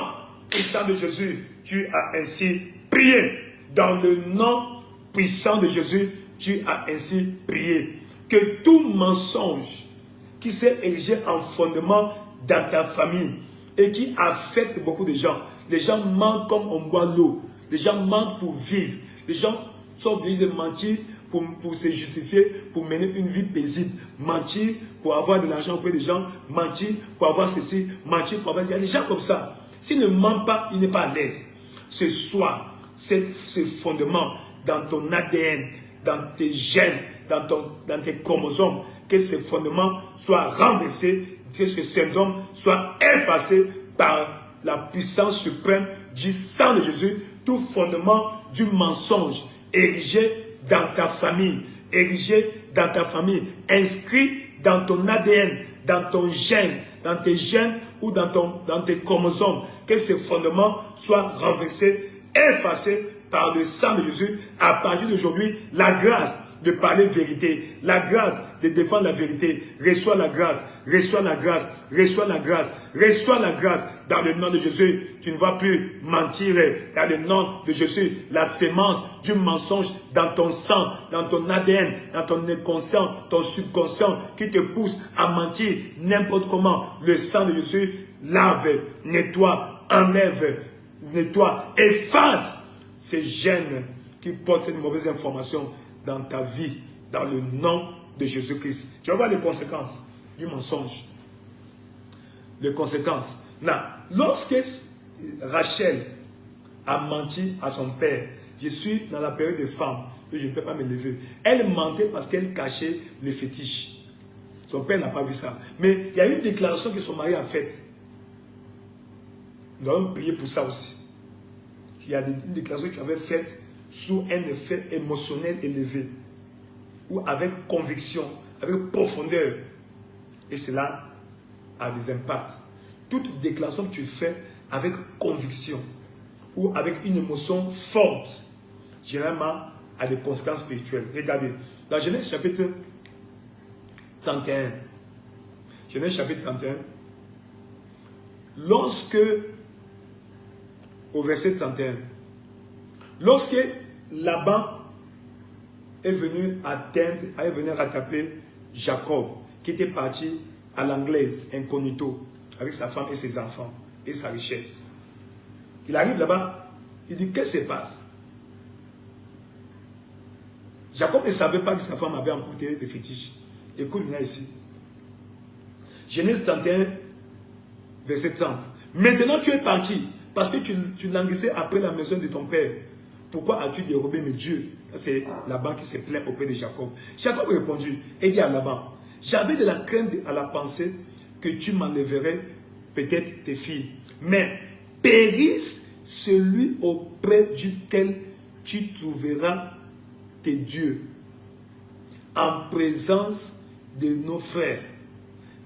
puissant de Jésus, tu as ainsi prié. Dans le nom puissant de Jésus, tu as ainsi prié. Que tout mensonge qui s'est érigé en fondement dans ta famille et qui affecte beaucoup de gens. Les gens mentent comme on boit l'eau. Les gens mentent pour vivre. Les gens sont obligés de mentir pour se justifier, pour mener une vie paisible. Mentir pour avoir de l'argent auprès des gens. Mentir pour avoir ceci. Mentir pour avoir... Il y a des gens comme ça. S'il ne ment pas, il n'est pas à l'aise. Ce soir, ce fondement dans ton ADN, dans tes gènes, dans tes chromosomes, que ce fondement soit renversé, que ce syndrome soit effacé par la puissance suprême du sang de Jésus, tout fondement du mensonge érigé dans ta famille, inscrit dans ton ADN, dans ton gène, dans tes gènes ou dans tes chromosomes, que ce fondement soit renversé, effacé par le sang de Jésus. À partir d'aujourd'hui, la grâce de parler vérité, la grâce de défendre la vérité, reçois la grâce, reçois la grâce, reçois la grâce, reçois la grâce dans le nom de Jésus. Tu ne vas plus mentir dans le nom de Jésus. La sémence du mensonge dans ton sang, dans ton ADN, dans ton inconscient, ton subconscient qui te pousse à mentir n'importe comment. Le sang de Jésus lave, nettoie, enlève, nettoie, efface ces gènes qui portent cette mauvaise information dans ta vie, dans le nom de Jésus-Christ. Tu vas voir les conséquences du mensonge. Les conséquences. Lorsque Rachel a menti à son père, je suis dans la période des femmes, et je ne peux pas me lever. Elle mentait parce qu'elle cachait les fétiches. Son père n'a pas vu ça. Mais il y a une déclaration que son mari a faite. Nous allons prier pour ça aussi. Il y a une déclaration que tu avais faite sous un effet émotionnel élevé, ou avec conviction, avec profondeur. Et cela a des impacts. Toute déclaration que tu fais avec conviction, ou avec une émotion forte, généralement a des conséquences spirituelles. Regardez, dans Genèse chapitre 31, Genèse chapitre 31, lorsque, au verset 31, lorsque Laban est venu atteindre, est venu rattraper Jacob, qui était parti à l'anglaise, incognito, avec sa femme et ses enfants, et sa richesse. Il arrive là-bas, il dit, qu'est-ce qui se passe? Jacob ne savait pas que sa femme avait emporté des fétiches. Écoute, viens ici. Genèse 31, verset 30. Maintenant tu es parti, parce que tu languissais après la maison de ton père. Pourquoi as-tu dérobé mes dieux? C'est Laban qui s'est plaint auprès de Jacob. Jacob a répondu et dit à Laban, j'avais de la crainte à la pensée que tu m'enlèverais peut-être tes filles. Mais périsse celui auprès duquel tu trouveras tes dieux. En présence de nos frères,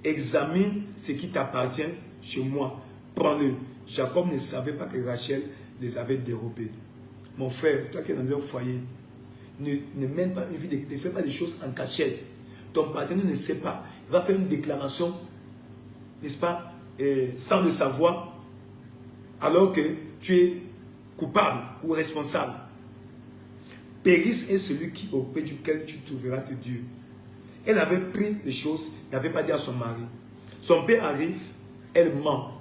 examine ce qui t'appartient chez moi. Prends-le. Jacob ne savait pas que Rachel les avait dérobés. Mon frère, toi qui es dans un foyer, ne mène pas une vie, ne fais pas des choses en cachette. Ton partenaire ne sait pas. Il va faire une déclaration, n'est-ce pas, sans le savoir, alors que tu es coupable ou responsable. Périsse est celui auprès duquel tu trouveras tes dieux. Elle avait pris des choses, n'avait pas dit à son mari. Son père arrive, elle ment.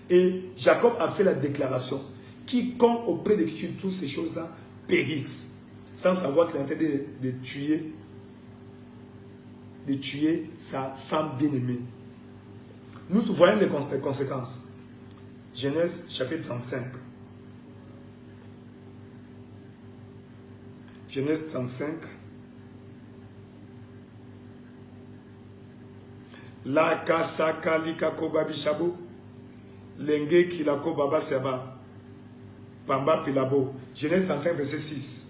Et Jacob a fait la déclaration. Quiconque auprès de qui tu trouves ces choses-là périsse, sans savoir qu'il est en train de tuer sa femme bien-aimée. Nous voyons les conséquences. Genèse chapitre 35. Genèse 35. La kasaka likakoba bishabo. Lenge kilako baba seba. Pamba pilabo. Genèse 35 verset 6.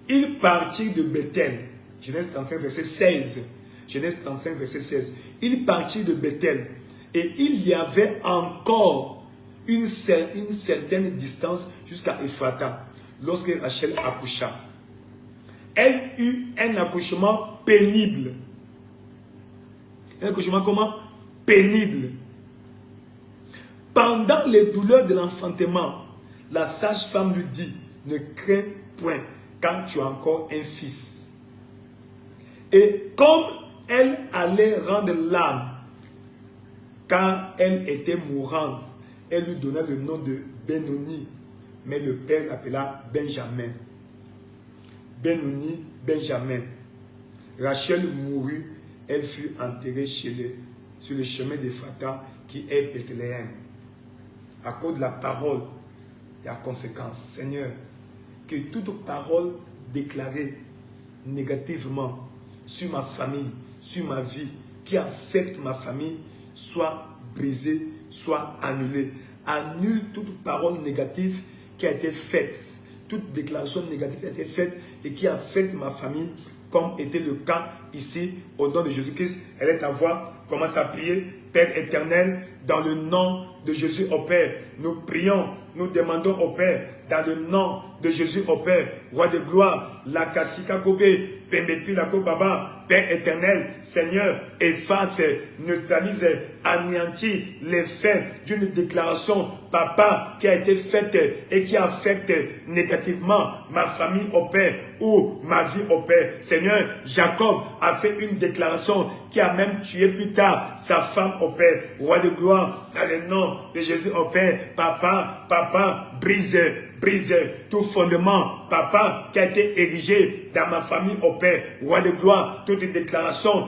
Il partit de Bethel. Genèse 35 verset 16. Genèse 35 verset 16. Il partit de Bethel. Et il y avait encore une certaine distance jusqu'à Ephrata. Lorsque Rachel accoucha. Elle eut un accouchement pénible. Un accouchement comment? Pénible. Pendant les douleurs de l'enfantement, la sage-femme lui dit, ne crains point, quand tu as encore un fils. Et comme elle allait rendre l'âme, quand elle était mourante, elle lui donna le nom de Benoni, mais le père l'appela Benjamin. Benoni, Benjamin. Rachel mourut, elle fut enterrée sur le chemin d'Ephrata qui est Bethléem. À cause de la parole, il y a conséquence. Seigneur, que toute parole déclarée négativement sur ma famille, sur ma vie, qui affecte ma famille, soit brisée, soit annulée. Annule toute parole négative qui a été faite, toute déclaration négative qui a été faite et qui affecte ma famille, comme était le cas ici, au nom de Jésus-Christ. Elle est à voix, commence à prier. Père éternel, dans le nom de Jésus au Père, nous prions, nous demandons au Père, dans le nom de Jésus au Père, roi de gloire, la Kassika Kobe, Pembepi la Baba, Père éternel, Seigneur, efface, neutralise, anéantit l'effet d'une déclaration, papa, qui a été faite et qui affecte négativement ma famille au Père ou ma vie au Père. Seigneur, Jacob a fait une déclaration qui a même tué plus tard sa femme au Père. Roi de gloire, dans le nom de Jésus au Père, papa, brise tout fondement, papa, qui a été érigé dans ma famille au Père. Roi de gloire, toute déclaration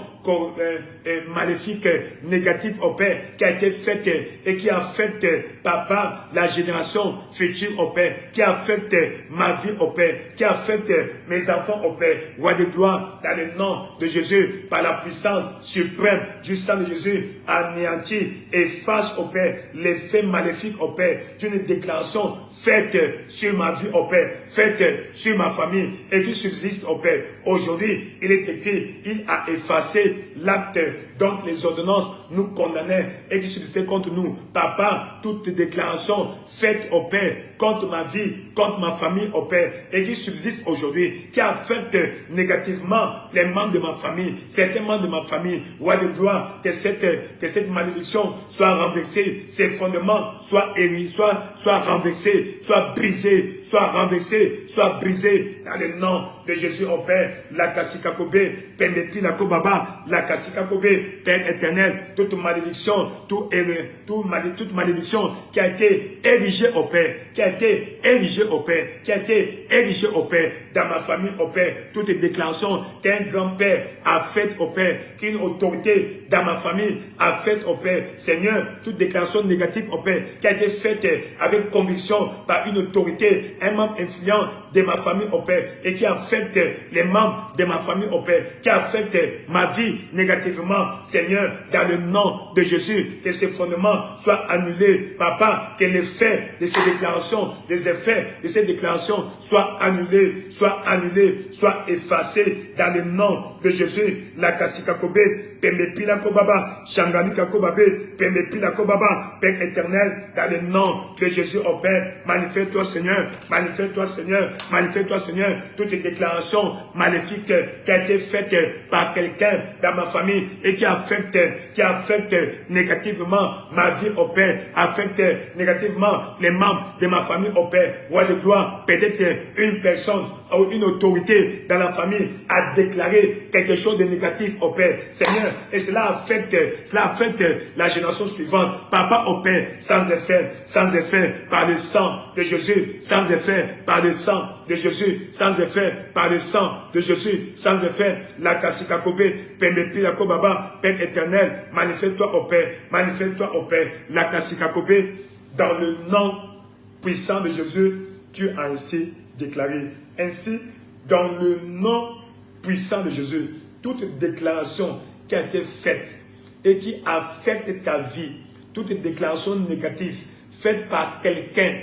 maléfique, négative au Père, qui a été faite et qui affecte, papa, la génération future au Père, qui affecte ma vie au Père, qui affecte mes enfants au Père. Roi de gloire, dans le nom de Jésus, par la puissance suprême du sang de Jésus, anéantit, efface au Père l'effet maléfique au Père d'une déclaration faite sur ma vie au Père, faite sur ma famille et qui subsiste au Père. Aujourd'hui, il est écrit, il a effacé l'acte dont les ordonnances nous condamnaient et qui subsistait contre nous. Papa, toute déclaration faite au Père contre ma vie, contre ma famille au Père et qui subsiste aujourd'hui, qui affecte négativement les membres de ma famille, certains membres de ma famille, roi de gloire, que cette malédiction soit renversée, ses fondements soient soient renversés, soient brisés, soient renversés, soient brisés dans le nom de Jésus au Père. La Kassika Kobe, Pembepi la Kobaba, la Kassika Kobe, Père éternel, toute malédiction, toute malédiction qui a été érigée au Père, qui a été érigée au Père, qui a été érigée au Père, dans ma famille au Père, toute déclaration qu'un grand-père a faite au Père, qu'une autorité dans ma famille a faite au Père, Seigneur, toute déclaration négative au Père, qui a été faite avec conviction par une autorité, un membre influent de ma famille au Père, et qui affecte les membres de ma famille au Père, qui affecte ma vie négativement, Seigneur, dans le nom de Jésus, que ces fondements soient annulés, Papa, que l'effet de ces déclarations, les effets de ces déclarations soient annulés, soient effacés dans le nom de Jésus. La Kassika Kobe, Pembepi la Kobaba, Shangani Kakobabe, Pembepi la Kobaba, Père éternel, dans le nom de Jésus au Père, manifeste-toi Seigneur, manifeste-toi Seigneur, manifeste-toi Seigneur, toute déclaration maléfique qui a été faite par quelqu'un dans ma famille et qui affecte négativement ma vie au Père, affecte négativement les membres de ma famille au Père, roi de gloire, peut-être une personne ou une autorité dans la famille a déclaré quelque chose de négatif au Père, Seigneur, et cela affecte la génération suivante, Papa au Père, sans effet par le sang de Jésus, sans effet par le sang de Jésus, sans effet par le sang de Jésus, sans effet, la Kassika Kobe, Pembepi la Kobaba, Père éternel, manifeste-toi au Père, la Kassika Kobe, dans le nom puissant de Jésus, tu as ainsi déclaré. Ainsi, dans le nom puissant de Jésus, toute déclaration qui a été faite et qui affecte ta vie, toute déclaration négative faite par quelqu'un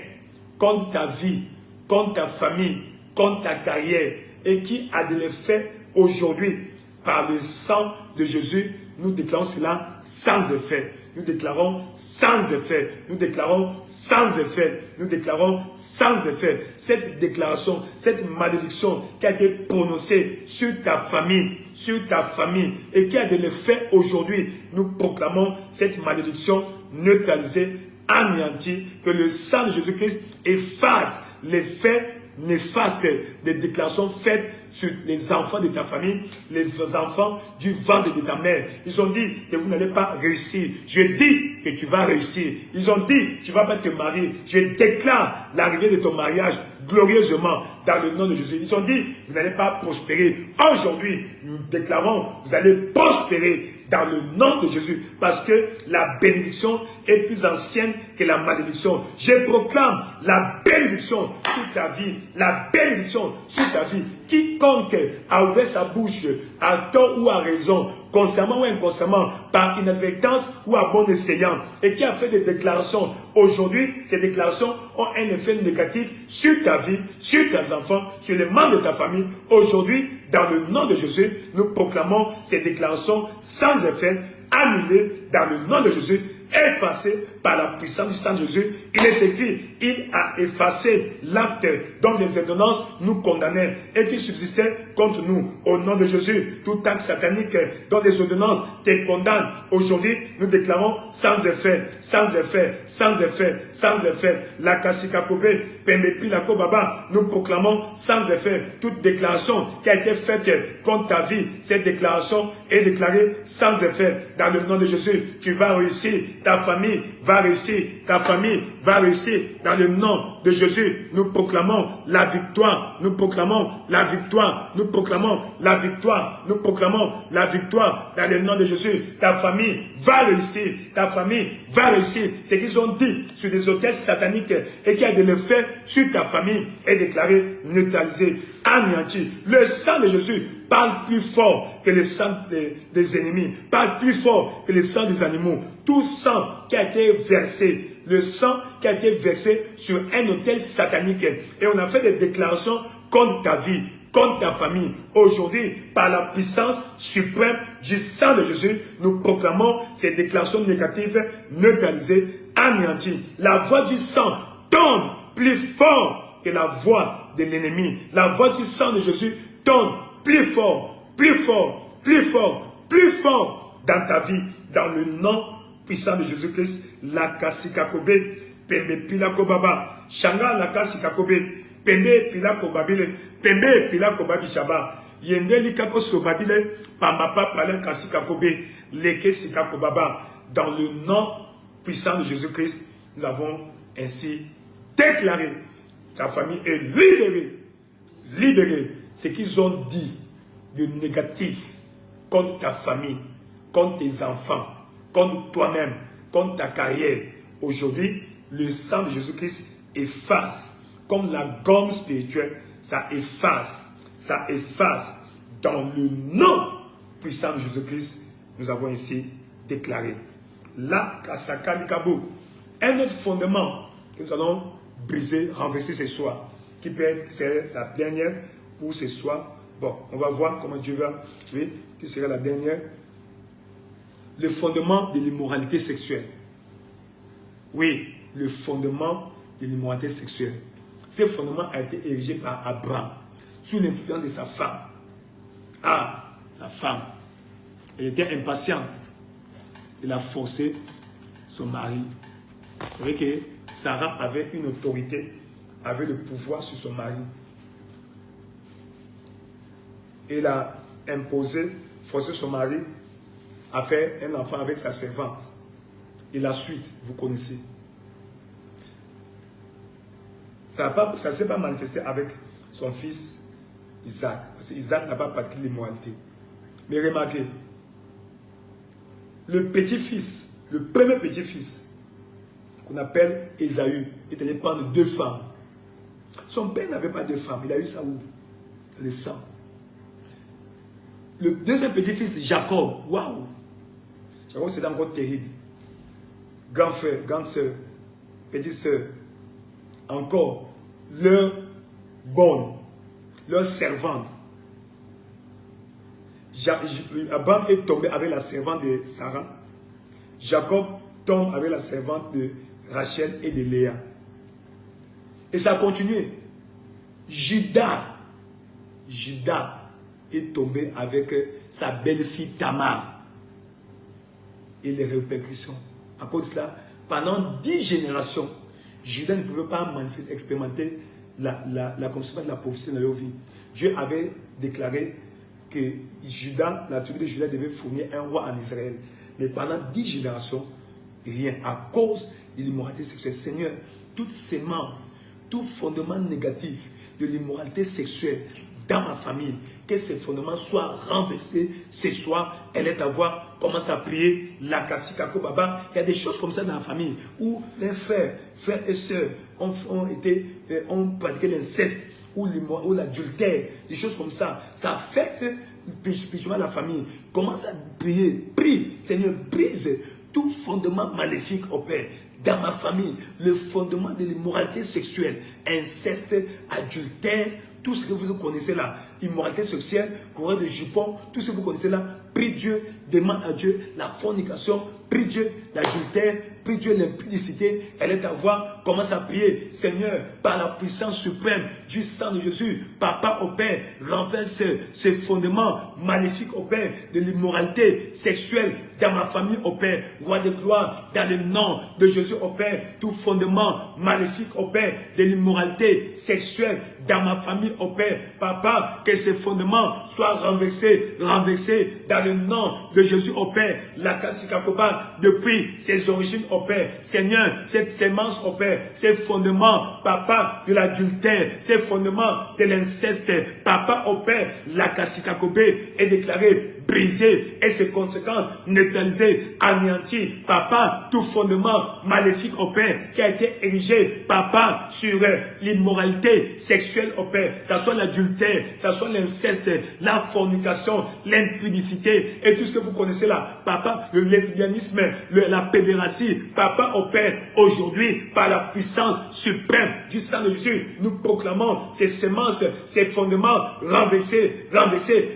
contre ta vie, contre ta famille, contre ta carrière et qui a de l'effet aujourd'hui par le sang de Jésus, nous déclarons cela sans effet. Nous déclarons sans effet. Nous déclarons sans effet. Nous déclarons sans effet. Cette déclaration, cette malédiction qui a été prononcée sur ta famille et qui a de l'effet aujourd'hui, nous proclamons cette malédiction neutralisée, anéantie, que le sang de Jésus-Christ efface l'effet néfastes, des déclarations faites sur les enfants de ta famille, les enfants du ventre de ta mère. Ils ont dit que vous n'allez pas réussir. Je dis que tu vas réussir. Ils ont dit tu ne vas pas te marier. Je déclare l'arrivée de ton mariage glorieusement dans le nom de Jésus. Ils ont dit vous n'allez pas prospérer. Aujourd'hui, nous déclarons vous allez prospérer dans le nom de Jésus, parce que la bénédiction est plus ancienne que la malédiction. Je proclame la bénédiction sur ta vie, la bénédiction sur ta vie. Quiconque a ouvert sa bouche à tort ou à raison, consciemment ou inconsciemment, par inadvertance ou à bon escient, et qui a fait des déclarations, aujourd'hui, ces déclarations ont un effet négatif sur ta vie, sur tes enfants, sur les membres de ta famille. Aujourd'hui, dans le nom de Jésus, nous proclamons ces déclarations sans effet, annulées dans le nom de Jésus, effacées par la puissance du sang de Jésus. Il est écrit, il a effacé l'acte dont les ordonnances nous condamnaient et qui subsistait contre nous. Au nom de Jésus, tout acte satanique dont les ordonnances te condamnent, aujourd'hui, nous déclarons sans effet, sans effet, sans effet, sans effet. La Kasikakobe, Pembepi, la Kobaba, nous proclamons sans effet toute déclaration qui a été faite contre ta vie. Cette déclaration est déclarée sans effet. Dans le nom de Jésus, tu vas réussir, ta famille va réussir, ta famille va réussir. Dans le nom de Jésus, nous proclamons la victoire, nous proclamons la victoire, nous proclamons la victoire, nous proclamons la victoire. Dans le nom de Jésus, ta famille va réussir, ta famille va réussir. Ce qu'ils ont dit sur des hôtels sataniques et qui a de l'effet sur ta famille est déclaré neutralisé, anéanti. Le sang de Jésus parle plus fort que le sang des ennemis, parle plus fort que le sang des animaux. Tout sang qui a été versé, le sang qui a été versé sur un autel satanique, et on a fait des déclarations contre ta vie, contre ta famille. Aujourd'hui, par la puissance suprême du sang de Jésus, nous proclamons ces déclarations négatives neutralisées, anéanties. La voix du sang tombe plus fort que la voix de l'ennemi. La voix du sang de Jésus tombe plus fort, plus fort, plus fort, plus fort dans ta vie, dans le nom puissant de Jésus-Christ. La Kasikakobe, Pembe Pilakobaba, Shanga la Kasikakobe, Pembe Pilakobabile, Pembe Pilakobabishaba, Yendeli Kako Sobabile, Pambapa Palen Kasikakobe, Leke Sikakobaba. Dans le nom puissant de Jésus-Christ, nous avons ainsi déclaré. Ta famille est libérée. Libérée. Ce qu'ils ont dit de négatif contre ta famille, contre tes enfants, contre toi-même, contre ta carrière. Aujourd'hui, le sang de Jésus-Christ efface. Comme la gomme spirituelle, ça efface. Ça efface. Dans le nom puissant de Jésus-Christ, nous avons ici déclaré. La Kasaka Likabo. Un autre fondement que nous allons briser, renverser ce soir, qui peut être, c'est la dernière pour ce soir. Bon, on va voir comment Dieu va, oui, qui sera la dernière. Le fondement de l'immoralité sexuelle. Oui, le fondement de l'immoralité sexuelle. Ce fondement a été érigé par Abraham, sous l'influence de sa femme. Ah, sa femme. Elle était impatiente. Elle a forcé son mari. C'est vrai que Sarah avait une autorité, avait le pouvoir sur son mari. Elle a imposé, forcé son mari à faire un enfant avec sa servante. Et la suite, vous connaissez. Ça ne s'est pas manifesté avec son fils Isaac. Parce qu'Isaac n'a pas pratiqué l'immoralité. Mais remarquez, le petit-fils, le premier petit-fils, qu'on appelle Ésaü, est allé prendre 2 femmes. Son père n'avait pas de femmes. Il a eu ça où? Dans le sang. Le deuxième petit-fils, Jacob. Waouh! Jacob, c'est encore terrible. Grand frère, grande soeur, petite soeur. Encore, leur bonne, leur servante. Abraham est tombé avec la servante de Sarah. Jacob tombe avec la servante de Rachel et de Léa. Et ça a continué. Judas est tombé avec sa belle-fille Tamar. Et les répercussions. À cause de cela, pendant 10 générations, Judas ne pouvait pas expérimenter l'accomplissement de la prophétie dans leur vie. Dieu avait déclaré que Judas, la tribu de Judas devait fournir un roi en Israël. Mais pendant 10 générations, rien. À cause de l'immoralité sexuelle. Seigneur, toute sémence, tout fondement négatif de l'immoralité sexuelle dans ma famille, que ces fondements soient renversés ce soir. Elle est à voir, commence à prier, la Kassikako Baba. Il y a des choses comme ça dans la famille où les frères et sœurs ont pratiqué l'inceste ou l'adultère, des choses comme ça. Ça affecte péchement la famille. Commence à prier, prie, Seigneur, brise tout fondement maléfique au Père. Dans ma famille, le fondement de l'immoralité sexuelle, inceste, adultère, tout ce que vous connaissez là, immoralité sexuelle, courant de jupons, tout ce que vous connaissez là, prie Dieu, demande à Dieu la fornication, prie Dieu l'adultère, prie Dieu l'impudicité. Elle est à voir, commence à prier, Seigneur, par la puissance suprême du sang de Jésus, Papa au Père, renverse ce fondement maléfique au Père de l'immoralité sexuelle dans ma famille au Père, roi de gloire, dans le nom de Jésus au Père, tout fondement maléfique au Père de l'immoralité sexuelle dans ma famille au Père, Papa, que ces fondements soient renversés dans le nom de Jésus au Père, la Kasikakoba, depuis ses origines au Père, Seigneur, cette sémence au Père, ces fondements, Papa, de l'adultère, ces fondements de l'inceste, Papa au Père, la Kasikakobé est déclaré brisé et ses conséquences neutralisées, anéanties. Papa, tout fondement maléfique au Père qui a été érigé, Papa, sur l'immoralité sexuelle au Père, ça soit l'adultère, ça soit l'inceste, la fornication, l'impudicité et tout ce que vous connaissez là. Papa, le lesbianisme, la pédérastie, Papa au Père, aujourd'hui, par la puissance suprême du sang de Jésus, nous proclamons ces semences, ces fondements renversés.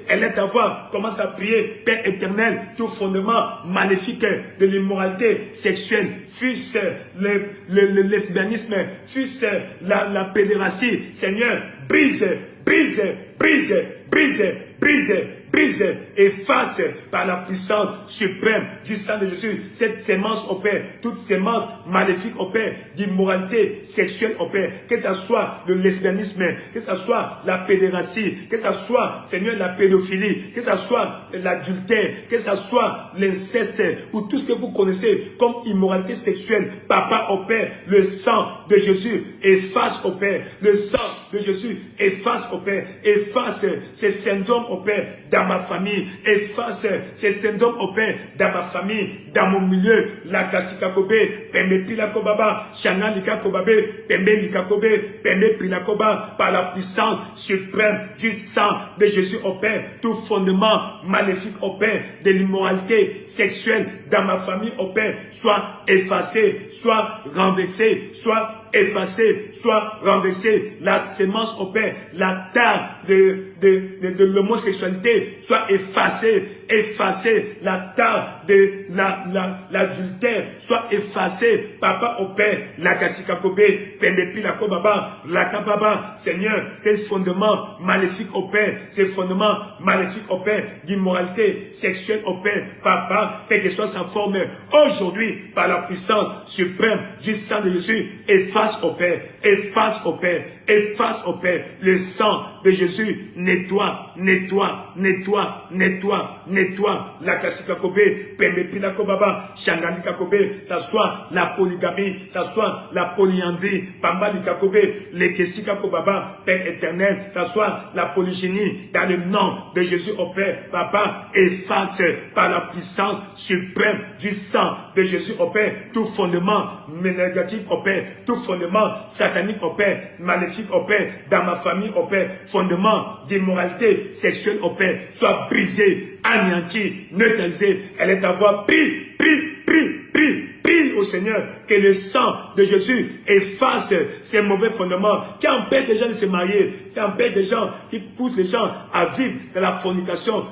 Elle est à voir, commence à prier, Père éternel, tout fondement maléfique de l'immoralité sexuelle, fût-ce le lesbianisme, fût-ce la pédérastie, Seigneur, brise, efface par la puissance suprême du sang de Jésus, cette sémence au Père, toute sémence maléfique au Père, d'immoralité sexuelle au Père, que ce soit le lesbianisme, que ce soit la pédérastie, que ce soit, Seigneur, la pédophilie, que ce soit l'adultère, que ce soit l'inceste, ou tout ce que vous connaissez comme immoralité sexuelle, Papa au Père, le sang de Jésus efface au Père, le sang de Jésus efface au Père, efface ces syndromes au Père dans ma famille, efface ces syndromes au Père dans ma famille, dans mon milieu, la Kasikakobé, Pembe Pilakobaba, Shana Likakobabé, Pembe Likakobé, Pembe Pilakoba, par la puissance suprême du sang de Jésus au Père, tout fondement maléfique au Père de l'immoralité sexuelle dans ma famille au Père, soit effacé, soit renversé, soit effacé, soit renversé, la sémence au Père, la tare de l'homosexualité soit effacée, la tare de l'adultère soit effacée, Papa au Père, la Kasikakobé, Pendepi la Kobaba, la Kababa, Seigneur, ces fondements maléfiques au Père, ces fondements maléfiques au Père, d'immoralité sexuelle au Père, Papa, quelle que soit sa forme, aujourd'hui, par la puissance suprême du sang de Jésus, efface au Père, le sang de Jésus nettoie, la Kasikakobé, Pembepila Kobaba, Shangani Kakobé, ça soit la polygamie, ça soit la polyandrie, Pambali Kakobé, les Kesika Kobaba, Père éternel, ça soit la polygynie, dans le nom de Jésus au Père, Papa, efface par la puissance suprême du sang de Jésus au Père, tout fondement négatif au Père, tout fondement satanique au Père, maléfique au Père, dans ma famille au Père, fondement d'immoralité sexuelle au Père, soit brisé, anéanti, neutralisé. Elle est à voir, prie au Seigneur, que le sang de Jésus efface ces mauvais fondements qui empêchent les gens de se marier, qui empêchent les gens, qui poussent les gens à vivre dans la fornication,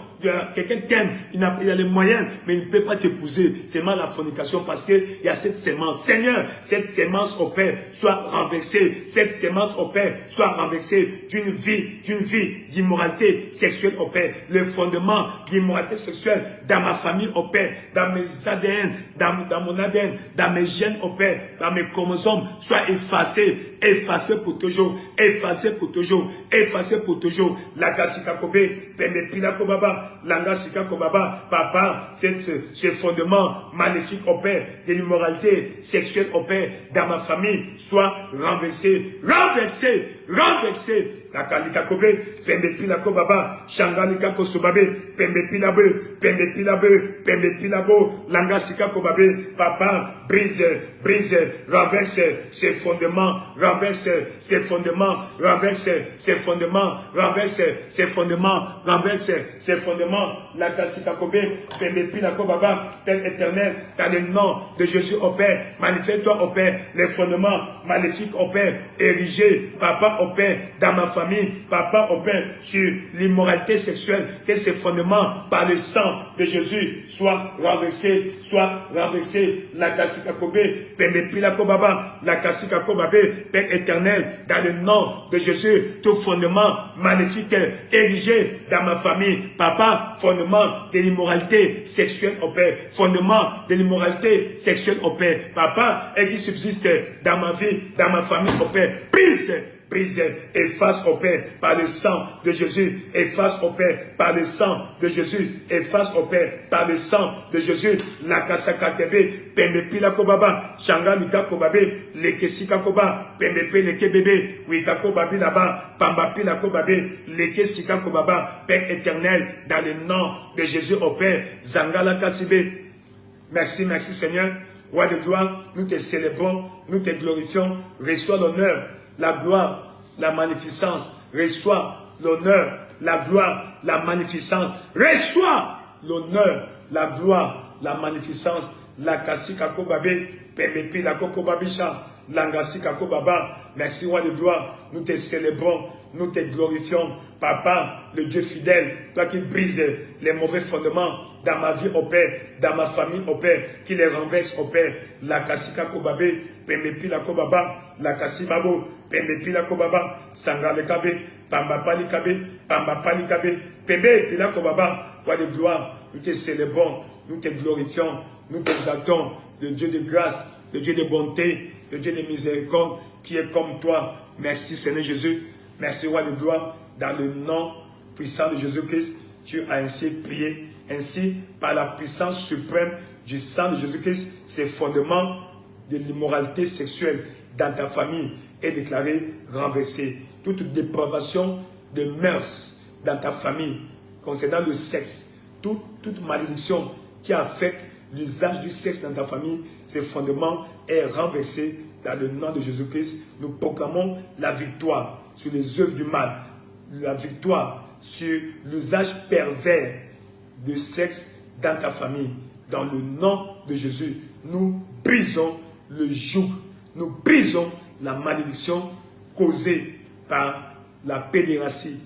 quelqu'un t'aime, il a les moyens, mais il ne peut pas t'épouser. C'est mal la fornication parce qu'il y a cette sémence. Seigneur, cette sémence au Père soit renversée. Cette sémence au Père soit renversée d'une vie d'immoralité sexuelle au Père. Le fondement d'immoralité sexuelle dans ma famille au Père, dans mes ADN, dans mon ADN, dans mes gènes au Père, dans mes chromosomes, soit effacé, effacé pour toujours, effacé pour toujours, effacé pour toujours. La kasika kobe, pembe pila kobaba, langa sika kobaba, papa, ce fondement maléfique au Père, de l'immoralité sexuelle au Père, dans ma famille, soit renversé, renversé, renversé. La kalika kobe, pembe pila kobaba, shangalika kosobabe, pembe pila be, pembe pila be, pembe pila bo, langa sika kobabe, papa, brise, brise, renverse ces fondements, renverse ces fondements, renverse ces fondements, renverse ces fondements, renverse ces fondements, la kasika kobe, pembe pila kobaba, Père éternel, dans le nom de Jésus au Père, manifeste-toi au Père, les fondements maléfiques au Père, érigés, papa au Père, dans ma famille, papa au Père, sur l'immoralité sexuelle, que ces fondements par le sang de Jésus soient renversés, la kasika kobe, pembe pila kobaba, la kasika kobabe, Père éternel, dans le nom de Jésus, tout fondement maléfique érigé dans ma famille, papa, fondement de l'immoralité sexuelle au Père, fondement de l'immoralité sexuelle au Père, papa, et qui subsiste dans ma vie, dans ma famille au Père, brise, efface au Père par le sang de Jésus, efface au Père par le sang de Jésus, efface au Père par le sang de Jésus, la kasaka tebe, pembe pila kobaba, shanga lika kobabe, leke sika koba, pembe pe leke bébé, wika kobabi là-bas, pamba pila kobabe, leke sika kobaba, Père éternel, dans le nom de Jésus au Père, zangala kasibe. Merci, merci Seigneur, roi de gloire, nous te célébrons, nous te glorifions, reçois l'honneur, la gloire, la magnificence, reçois l'honneur, la gloire, la magnificence, reçois l'honneur, la gloire, la magnificence, la kasika kobabe, pemepi la kokobabisha, langasika kobaba. Merci roi de gloire, nous te célébrons, nous te glorifions, papa, le Dieu fidèle, toi qui brises les mauvais fondements dans ma vie au Père, dans ma famille au Père, qui les renverse au Père, la kasika kobabe, pemepi la kobaba, la kasibabo, pembe pila kobaba, sangale kabe, pamba pali kabe, pembe pila kobaba, roi de gloire, nous te célébrons, nous te glorifions, nous t'exaltons, le Dieu de grâce, le Dieu de bonté, le Dieu de miséricorde, qui est comme toi. Merci Seigneur Jésus, merci roi de gloire, dans le nom puissant de Jésus-Christ, tu as ainsi prié, ainsi par la puissance suprême du sang de Jésus-Christ, ces fondements de l'immoralité sexuelle dans ta famille est déclaré renversé. Toute dépravation de mœurs dans ta famille concernant le sexe, toute malédiction qui affecte l'usage du sexe dans ta famille, ces fondements est renversé dans le nom de Jésus-Christ. Nous proclamons la victoire sur les œuvres du mal, la victoire sur l'usage pervers de sexe dans ta famille. Dans le nom de Jésus, nous brisons le joug, nous brisons la malédiction causée par la pédérastie,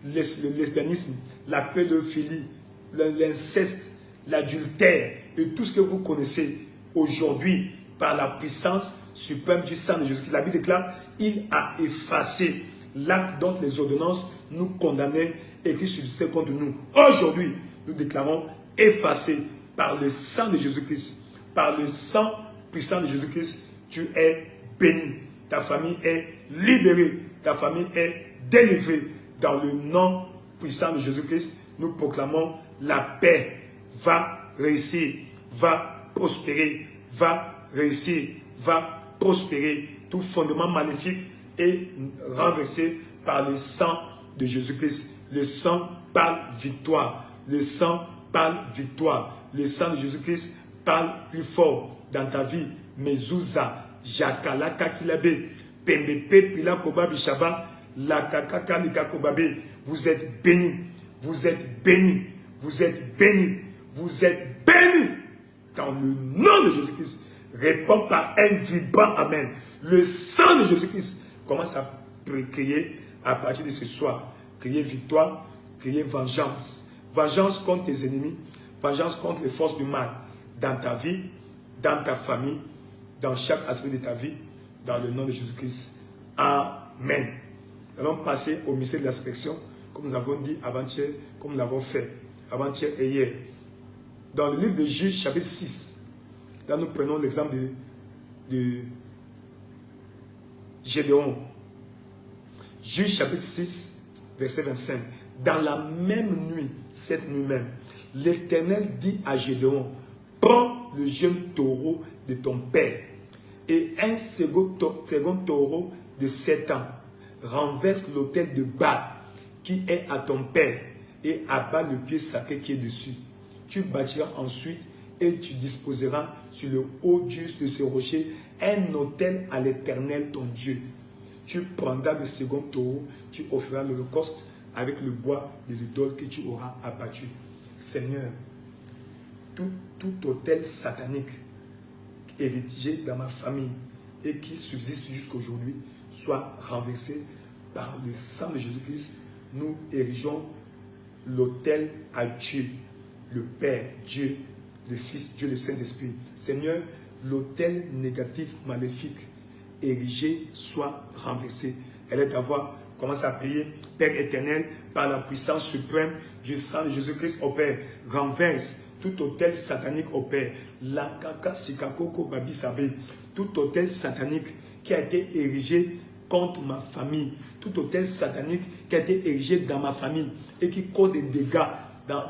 le lesbianisme, la pédophilie, l'inceste, l'adultère et tout ce que vous connaissez aujourd'hui par la puissance suprême du sang de Jésus. La Bible déclare, il a effacé l'acte dont les ordonnances nous condamnaient et qui subsistait contre nous. Aujourd'hui, nous déclarons effacé par le sang de Jésus-Christ, par le sang puissant de Jésus-Christ, tu es béni. Ta famille est libérée, ta famille est délivrée. Dans le nom puissant de Jésus-Christ, nous proclamons la paix. Va réussir, va prospérer, va réussir, va prospérer. Tout fondement magnifique est renversé par le sang de Jésus-Christ. Le sang parle victoire. Le sang parle victoire. Le sang de Jésus-Christ parle plus fort dans ta vie. Mezouza, Jakalaka Kilabe, Pembepe Pila Koba Bishaba, Lakaka Nika Kobabe. Vous êtes bénis, vous êtes bénis, vous êtes bénis, vous êtes bénis. Dans le nom de Jésus-Christ, réponds par un vibrant Amen. Le sang de Jésus-Christ commence à crier à partir de ce soir. Crier victoire, crier vengeance, vengeance contre tes ennemis, vengeance contre les forces du mal dans ta vie, dans ta famille, dans chaque aspect de ta vie, dans le nom de Jésus-Christ. Amen. Nous allons passer au mystère de l'inspection, comme nous avons dit avant-hier, comme nous l'avons fait avant-hier et hier. Dans le livre de Juges, chapitre 6, là nous prenons l'exemple de Gédéon. Juges, chapitre 6, verset 25. Dans la même nuit, cette nuit même, l'Éternel dit à Gédéon, prends le jeune taureau de ton père et un second taureau de 7 ans. Renverse l'autel de Baal qui est à ton père et abat le pied sacré qui est dessus. Tu bâtiras ensuite et tu disposeras sur le haut de ce rocher un autel à l'Éternel ton Dieu. Tu prendras le second taureau, tu offriras l'holocauste avec le bois de l'idole que tu auras abattu. Seigneur, tout autel satanique érigé dans ma famille et qui subsiste jusqu'à aujourd'hui soit renversé par le sang de Jésus-Christ. Nous érigeons l'autel à Dieu, le Père, Dieu, le Fils, Dieu, le Saint-Esprit. Seigneur, l'autel négatif, maléfique, érigé, soit renversé. Elle est d'avoir commencé à prier, Père éternel, par la puissance suprême du sang de Jésus-Christ, au Père, renverse tout autel satanique au Père. La kaka sikakoko babi sabe. Tout autel satanique qui a été érigé contre ma famille. Tout autel satanique qui a été érigé dans ma famille et qui cause des dégâts dans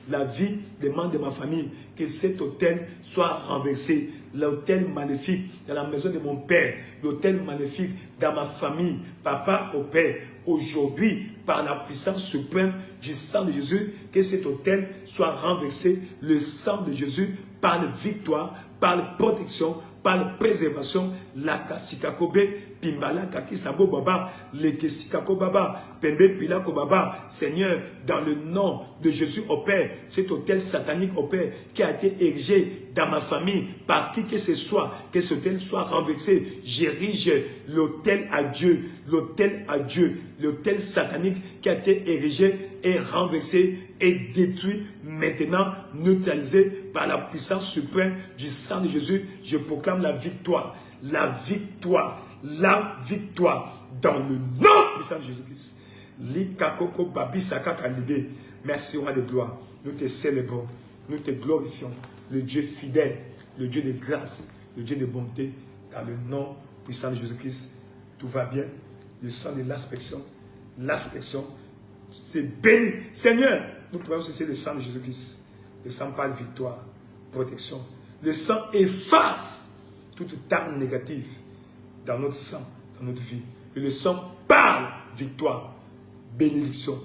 la vie des membres de ma famille. Que cet autel soit renversé. L'autel maléfique dans la maison de mon père. L'autel maléfique dans ma famille. Papa au Père. Aujourd'hui, par la puissance suprême du sang de Jésus, que cet autel soit renversé. Le sang de Jésus, par la victoire, par la protection, par la préservation, la kasikakobe, pimbala kakisabo baba, le kesikako baba, pembe pilako baba. Seigneur, dans le nom de Jésus au Père, cet autel satanique au Père qui a été érigé dans ma famille, par qui que ce soit, que cet autel soit renversé. J'érige l'autel à Dieu, l'autel satanique qui a été érigé et renversé et détruit, maintenant neutralisé par la puissance suprême du sang de Jésus. Je proclame la victoire, la victoire, la victoire dans le nom puissant de Jésus-Christ. Merci, roi de gloire. Nous te célébrons, nous te glorifions. Le Dieu fidèle, le Dieu de grâce, le Dieu de bonté, dans le nom puissant de Jésus-Christ. Tout va bien. Le sang de l'aspiration, c'est béni. Seigneur, nous prenons ceci le sang de Jésus-Christ. Le sang parle victoire, protection. Le sang efface toute arme négative dans notre sang, dans notre vie. Et le sang parle victoire, bénédiction,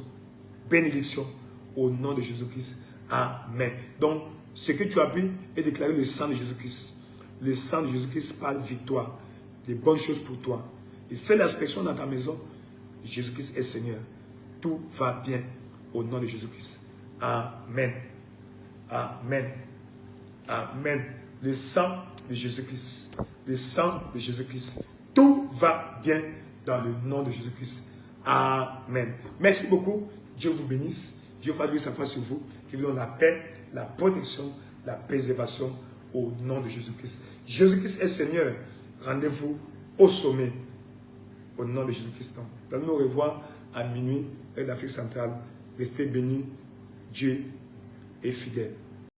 bénédiction au nom de Jésus-Christ. Amen. Donc, ce que tu as pris est déclaré le sang de Jésus-Christ. Le sang de Jésus-Christ parle victoire, des bonnes choses pour toi. Et fais l'inspection dans ta maison. Jésus-Christ est Seigneur. Tout va bien au nom de Jésus-Christ. Amen. Amen. Amen. Le sang de Jésus-Christ. Le sang de Jésus-Christ. Tout va bien dans le nom de Jésus-Christ. Amen. Merci beaucoup. Dieu vous bénisse. Dieu va lui sa face sur vous. Qu'il vous donne la paix, la protection, la préservation au nom de Jésus-Christ. Jésus-Christ est Seigneur. Rendez-vous au sommet au nom de Jésus-Christ. Nous nous revoir à minuit avec l'Afrique centrale. Restez bénis. Dieu est fidèle.